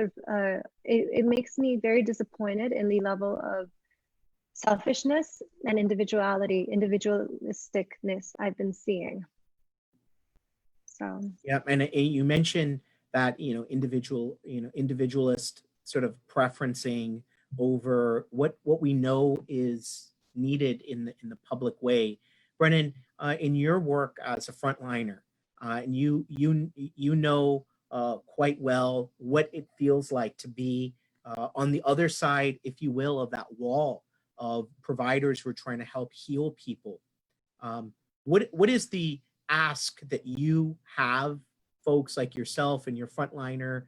B: it makes me very disappointed in the level of selfishness and individualisticness I've been seeing. So
A: yeah, and you mentioned that individualist sort of preferencing over what we know is needed in the public way. Brennan, in your work as a frontliner, and you know quite well what it feels like to be on the other side, if you will, of that wall of providers who are trying to help heal people. What is the ask that you have folks like yourself and your frontliner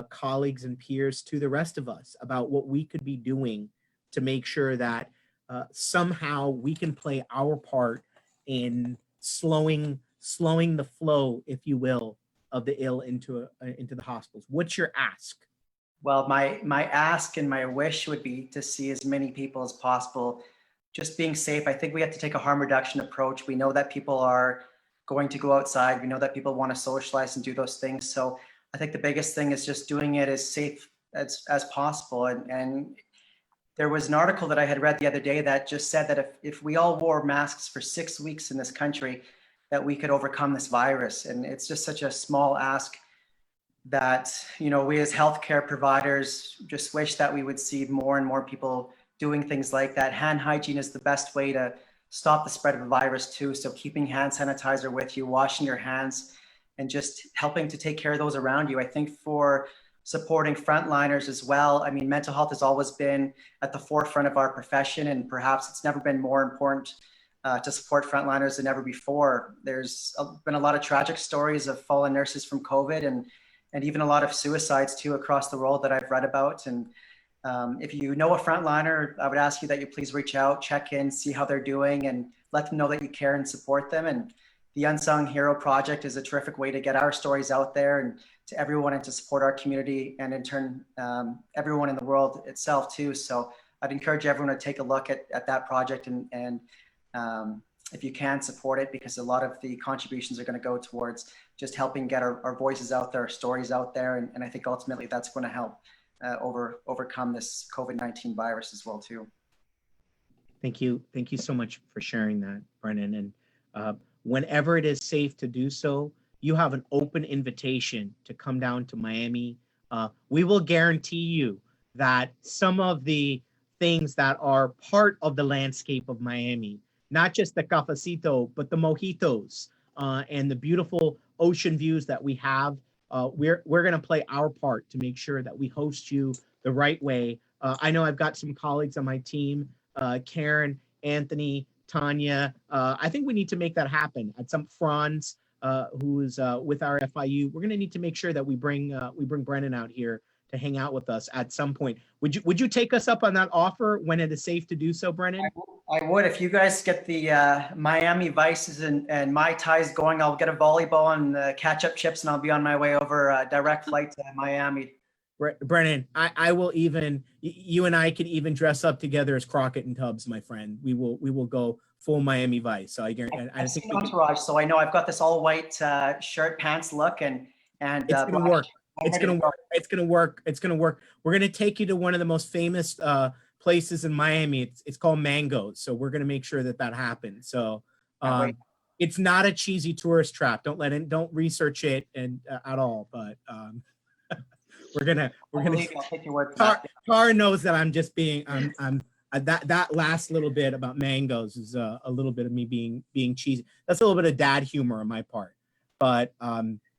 A: colleagues and peers to the rest of us about what we could be doing to make sure that somehow we can play our part in slowing the flow, if you will, of the ill into the hospitals? What's your ask?
C: Well, my ask and my wish would be to see as many people as possible just being safe. I think we have to take a harm reduction approach. We know that people are going to go outside. We know that people want to socialize and do those things. So I think the biggest thing is just doing it as safe as possible. And there was an article that I had read the other day that just said that if we all wore masks for 6 weeks in this country, that we could overcome this virus. And it's just such a small ask that, you know, we as healthcare providers just wish that we would see more and more people doing things like that. Hand hygiene is the best way to stop the spread of the virus too. So keeping hand sanitizer with you, washing your hands, and just helping to take care of those around you. I think for supporting frontliners as well, I mean, mental health has always been at the forefront of our profession, and perhaps it's never been more important to support frontliners than ever before. There's been a lot of tragic stories of fallen nurses from COVID, and even a lot of suicides too across the world that I've read about. And if you know a frontliner, I would ask you that you please reach out, check in, see how they're doing, and let them know that you care and support them. And the Unsung Hero Project is a terrific way to get our stories out there and to everyone, and to support our community, and in turn, everyone in the world itself too. So I'd encourage everyone to take a look at that project, and if you can, support it, because a lot of the contributions are going to go towards just helping get our voices out there, our stories out there. And I think ultimately that's going to help overcome this COVID-19 virus as well too.
A: Thank you so much for sharing that, Brennan. And whenever it is safe to do so, you have an open invitation to come down to Miami. We will guarantee you that some of the things that are part of the landscape of Miami, not just the Cafecito, but the mojitos and the beautiful ocean views that we have, we're going to play our part to make sure that we host you the right way. I know I've got some colleagues on my team, Karen, Anthony, Tanya. I think we need to make that happen at some Franz, who's with our FIU. We're going to need to make sure that we bring Brennan out here to hang out with us at some point. Would you take us up on that offer when it is safe to do so, Brennan?
C: I would. If you guys get the Miami Vices and Mai Tais going, I'll get a volleyball and ketchup chips, and I'll be on my way over a direct flight to Miami.
A: Brennan, I will even, you and I could even dress up together as Crockett and Tubbs, my friend. We will go full Miami Vice. So I guarantee.
C: I've seen Entourage, so I know I've got this all white shirt, pants look, and
A: it's gonna work. It's gonna work. It's gonna work. It's gonna work. We're gonna take you to one of the most famous places in Miami. It's called Mangoes. So we're gonna make sure that happens. So it's not a cheesy tourist trap. Don't research it at all. But we're gonna.
C: I'll take your word for that.
A: Tara knows that I'm just being. That last little bit about mangoes is a little bit of me being cheesy. That's a little bit of dad humor on my part. But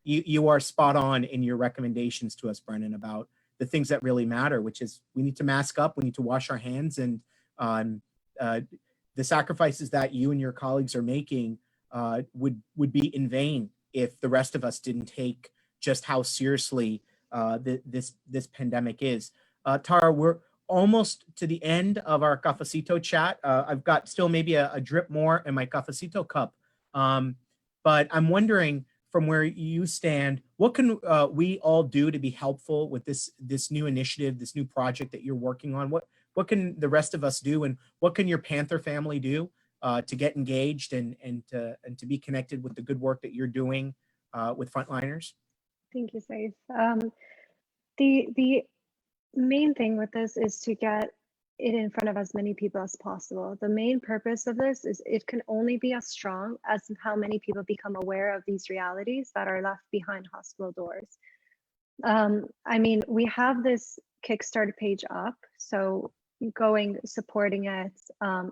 A: you are spot on in your recommendations to us, Brennan, about the things that really matter, which is we need to mask up, we need to wash our hands, and the sacrifices that you and your colleagues are making would be in vain if the rest of us didn't take just how seriously this pandemic is. Tara, we're almost to the end of our Cafecito chat. I've got still maybe a drip more in my Cafecito cup, but I'm wondering, from where you stand, what can we all do to be helpful with this new initiative, this new project that you're working on? What can the rest of us do, and what can your Panther family do to get engaged and to be connected with the good work that you're doing with Frontliners?
B: Thank you, Saif. The main thing with this is to get it in front of as many people as possible. The main purpose of this is it can only be as strong as how many people become aware of these realities that are left behind hospital doors. I mean, we have this Kickstarter page up, so supporting it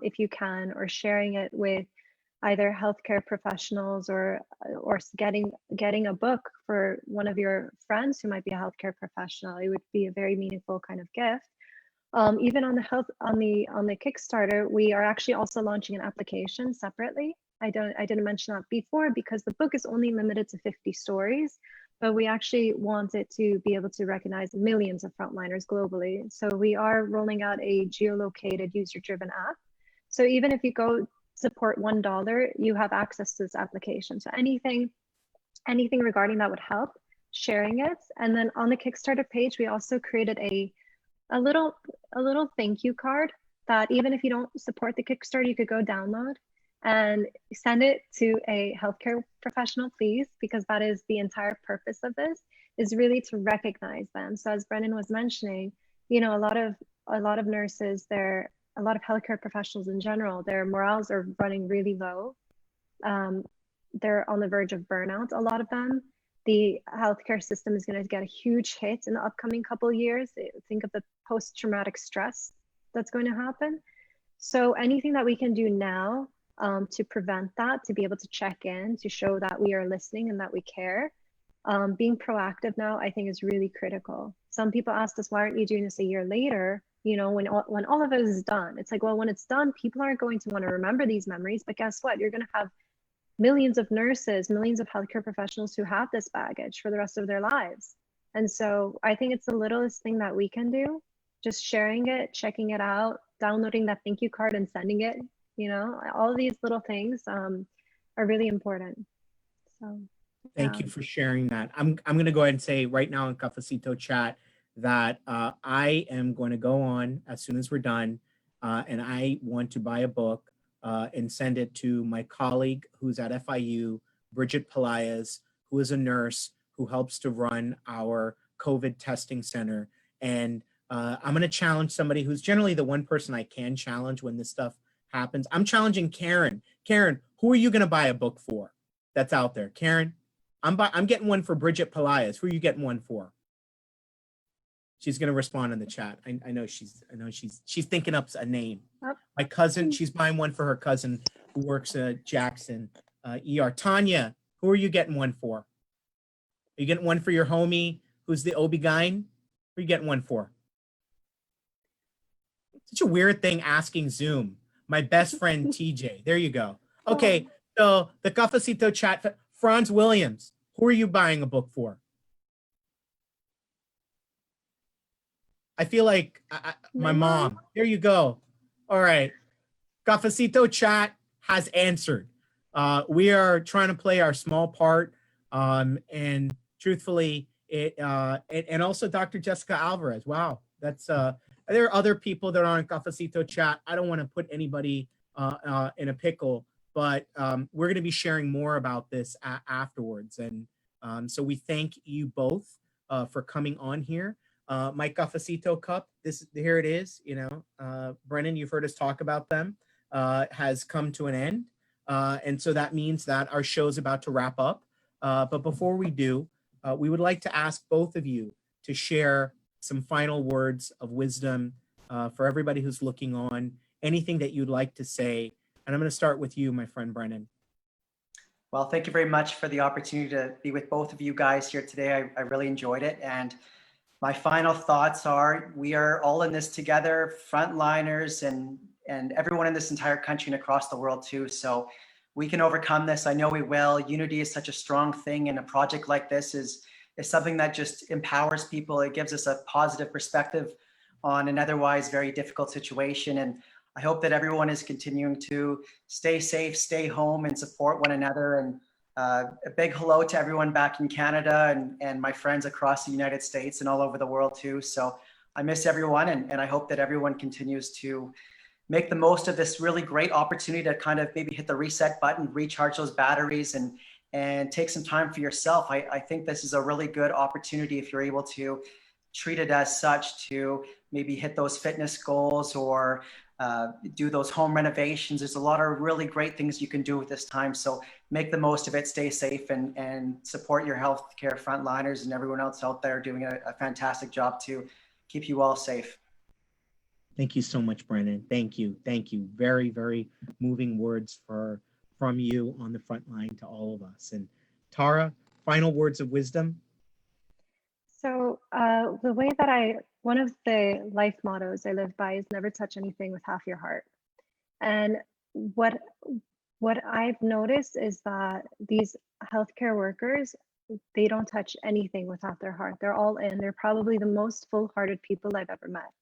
B: if you can, or sharing it with either healthcare professionals or getting a book for one of your friends who might be a healthcare professional. It would be a very meaningful kind of gift. Even on the Kickstarter, we are actually also launching an application separately. I didn't mention that before because the book is only limited to 50 stories, but we actually want it to be able to recognize millions of frontliners globally. So we are rolling out a geolocated user-driven app. So even if you go support $1, you have access to this application. So anything regarding that would help, sharing it. And then on the Kickstarter page, we also created a little thank you card that even if you don't support the Kickstarter, you could go download and send it to a healthcare professional, please, because that is the entire purpose of this, is really to recognize them. So as Brennan was mentioning, you know, a lot of nurses, a lot of healthcare professionals in general, their morals are running really low. They're on the verge of burnout, a lot of them. The healthcare system is going to get a huge hit in the upcoming couple of years. Think of the post-traumatic stress that's going to happen. So anything that we can do now to prevent that, to be able to check in, to show that we are listening and that we care, being proactive now, I think is really critical. Some people asked us, why aren't you doing this a year later? You know, when all of it is done, it's like, well, when it's done, people aren't going to want to remember these memories, but guess what? You're going to have millions of nurses, millions of healthcare professionals who have this baggage for the rest of their lives. And so I think it's the littlest thing that we can do, just sharing it, checking it out, downloading that thank you card and sending it, you know, all of these little things are really important. So
A: Thank you for sharing that. I'm going to go ahead and say right now in Cafecito chat that I am going to go on as soon as we're done, and I want to buy a book and send it to my colleague who's at FIU, Bridget Pelaez, who is a nurse who helps to run our COVID testing center. And I'm going to challenge somebody who's generally the one person I can challenge when this stuff happens. I'm challenging Karen. Karen, who are you going to buy a book for that's out there? Karen, I'm getting one for Bridget Pelaez. Who are you getting one for? She's going to respond in the chat. I know she's thinking up a name.
B: Oh.
A: My cousin, she's buying one for her cousin who works at Jackson ER. Tanya, who are you getting one for? Are you getting one for your homie who's the OB-GYN? Who are you getting one for? Such a weird thing asking Zoom. My best friend TJ. There you go. Okay, so the Cafecito chat. Franz Williams, who are you buying a book for? I feel like my mom. There you go. All right. Cafecito chat has answered. We are trying to play our small part. And truthfully, and also Dr. Jessica Alvarez. Wow. That's there are other people that are on Cafecito chat. I don't want to put anybody in a pickle, but we're going to be sharing more about this afterwards. And so we thank you both for coming on here. My Cafecito cup, here it is, you know, Brennan, you've heard us talk about them, has come to an end. And so that means that our show's about to wrap up. But before we do, we would like to ask both of you to share some final words of wisdom for everybody who's looking on, anything that you'd like to say. And I'm going to start with you, my friend Brennan.
C: Well, thank you very much for the opportunity to be with both of you guys here today. I really enjoyed it. And my final thoughts are, we are all in this together, frontliners and everyone in this entire country and across the world too. So we can overcome this. I know we will. Unity is such a strong thing, and a project like this is something that just empowers people. It gives us a positive perspective on an otherwise very difficult situation. And I hope that everyone is continuing to stay safe, stay home, and support one another. And a big hello to everyone back in Canada and my friends across the United States and all over the world too. So I miss everyone, and I hope that everyone continues to make the most of this really great opportunity to kind of maybe hit the reset button, recharge those batteries, and take some time for yourself. I think this is a really good opportunity if you're able to treat it as such, to maybe hit those fitness goals or do those home renovations. There's a lot of really great things you can do with this time. So make the most of it, stay safe, and support your healthcare frontliners and everyone else out there doing a fantastic job to keep you all safe.
A: Thank you so much, Brennan. Thank you. Thank you. Very, very moving words from you on the front line to all of us. And Tara, final words of wisdom.
B: So the way that one of the life mottos I live by is never touch anything with half your heart. And what I've noticed is that these healthcare workers, they don't touch anything with half their heart. They're all in. They're probably the most full-hearted people I've ever met.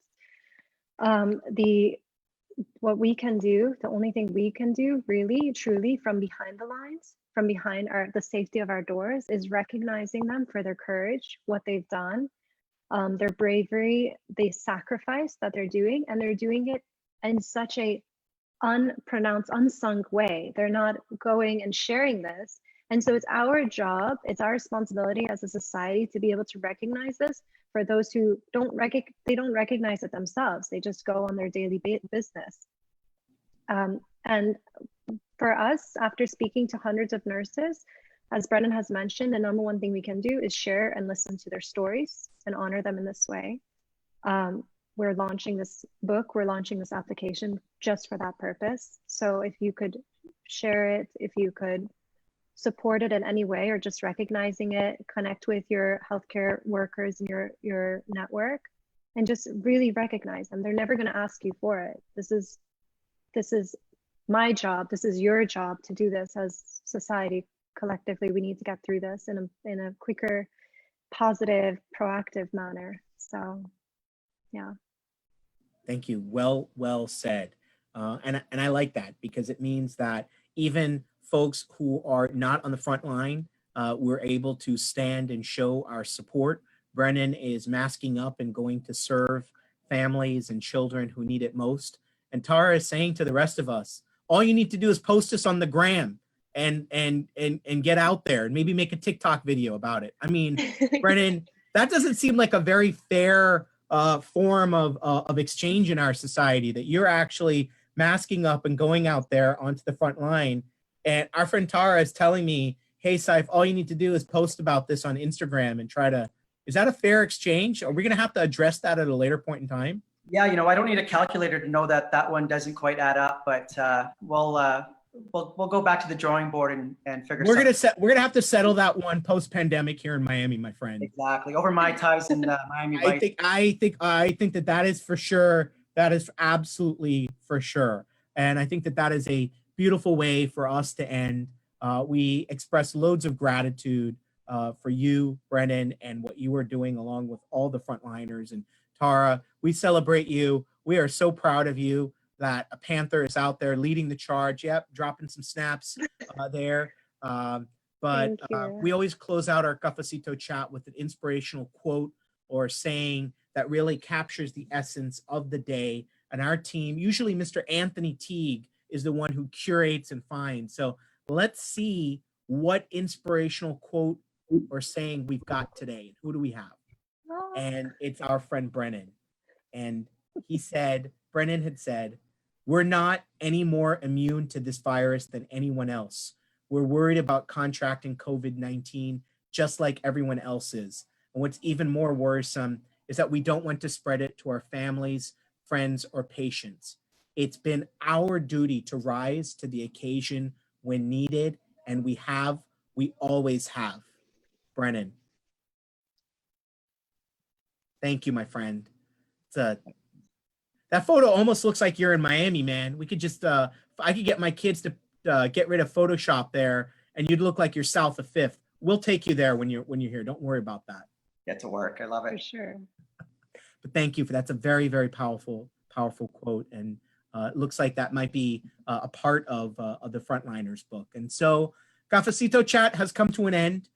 B: What we can do, the only thing we can do really, truly from behind the lines, from behind the safety of our doors, is recognizing them for their courage, what they've done, their bravery, the sacrifice that they're doing, and they're doing it in such a unpronounced, unsung way. They're not going and sharing this. And so it's our job, it's our responsibility as a society to be able to recognize this for those who don't recognize it themselves. They just go on their daily business. And for us, after speaking to hundreds of nurses, as Brennan has mentioned, the number one thing we can do is share and listen to their stories and honor them in this way. We're launching this book, we're launching this application just for that purpose. So if you could share it, if you could support it in any way, or just recognizing it, connect with your healthcare workers in your network, and just really recognize them. They're never going to ask you for it. This is my job. This is your job to do this as society. Collectively, we need to get through this in a quicker, positive, proactive manner. So, yeah.
A: Thank you. Well said. And I like that, because it means that even folks who are not on the front line, we're able to stand and show our support. Brennan is masking up and going to serve families and children who need it most. And Tara is saying to the rest of us, all you need to do is post us on the gram and get out there and maybe make a TikTok video about it. I mean, Brennan, that doesn't seem like a very fair form of exchange in our society, that you're actually masking up and going out there onto the front line. And our friend Tara is telling me, hey, Saif, all you need to do is post about this on Instagram and try to, is that a fair exchange? Are we going to have to address that at a later point in time?
C: Yeah, I don't need a calculator to know that one doesn't quite add up, but we'll go back to the drawing board and figure.
A: We're gonna have to settle that one post-pandemic here in Miami, my friend.
C: Exactly, over Mai Tais in Miami Vice.
A: I think that is for sure. That is absolutely for sure, and I think that is a beautiful way for us to end. We express loads of gratitude for you, Brennan, and what you are doing along with all the frontliners. And Tara, we celebrate you. We are so proud of you that a Panther is out there leading the charge. Yep, dropping some snaps there. But we always close out our Cafecito chat with an inspirational quote or saying that really captures the essence of the day. And our team, usually Mr. Anthony Teague, is the one who curates and finds. So let's see what inspirational quote or saying we've got today. Who do we have? And it's our friend Brennan. And Brennan had said, we're not any more immune to this virus than anyone else. We're worried about contracting COVID-19 just like everyone else is. And what's even more worrisome is that we don't want to spread it to our families, friends, or patients. It's been our duty to rise to the occasion when needed, and we always have. Brennan. Thank you, my friend. That photo almost looks like you're in Miami, man. We could just, I could get my kids to get rid of Photoshop there, and you'd look like you're south of Fifth. We'll take you there when you're here. Don't worry about that.
C: Get to work. I love it.
B: For sure.
A: But thank you that's a very, very powerful quote, and it looks like that might be a part of the Frontliners book. And so, Cafecito chat has come to an end,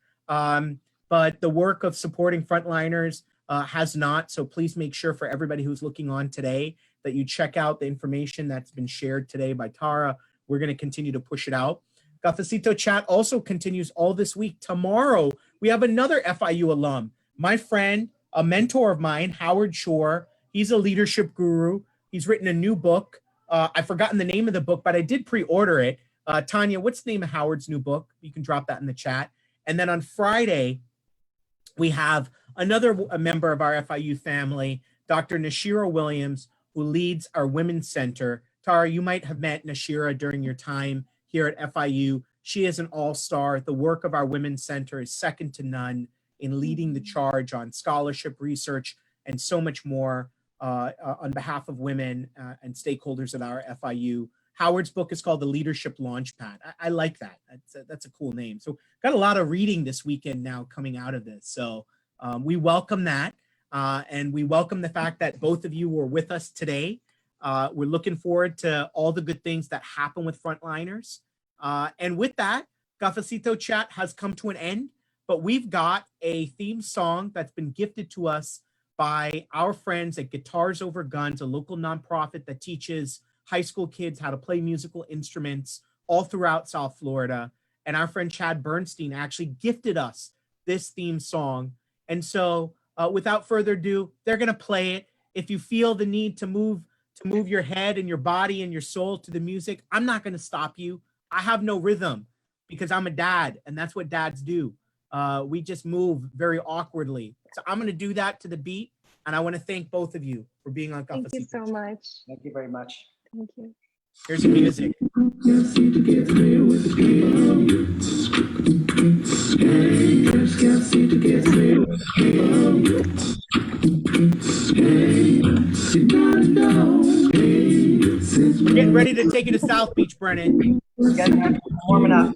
A: but the work of supporting Frontliners has not. So please make sure for everybody who's looking on today that you check out the information that's been shared today by Tara. We're going to continue to push it out. Cafecito chat also continues all this week. Tomorrow, we have another FIU alum, my friend, a mentor of mine, Howard Shore. He's a leadership guru. He's written a new book. I've forgotten the name of the book, but I did pre-order it. Tanya, what's the name of Howard's new book? You can drop that in the chat. And then on Friday, we have another member of our FIU family, Dr. Nashira Williams, who leads our Women's Center. Tara, you might have met Nashira during your time here at FIU. She is an all-star. The work of our Women's Center is second to none in leading the charge on scholarship, research, and so much more on behalf of women and stakeholders at our FIU. Howard's book is called The Leadership Launchpad. I like that. That's a cool name. So got a lot of reading this weekend now coming out of this. So we welcome that. And we welcome the fact that both of you were with us today. We're looking forward to all the good things that happen with Frontliners. And with that, Cafecito chat has come to an end, but we've got a theme song that's been gifted to us by our friends at Guitars Over Guns, a local nonprofit that teaches high school kids how to play musical instruments all throughout South Florida. And our friend Chad Bernstein actually gifted us this theme song. And so without further ado, they're gonna play it. If you feel the need to move your head and your body and your soul to the music, I'm not gonna stop you. I have no rhythm because I'm a dad and that's what dads do. We just move very awkwardly. So I'm gonna do that to the beat. And I wanna thank both of you for being on Cafecito.
B: Thank you so much.
C: Thank you very much.
B: Thank you.
A: Here's the music. We're getting ready to take you to South Beach, Brennan.
C: Warming up.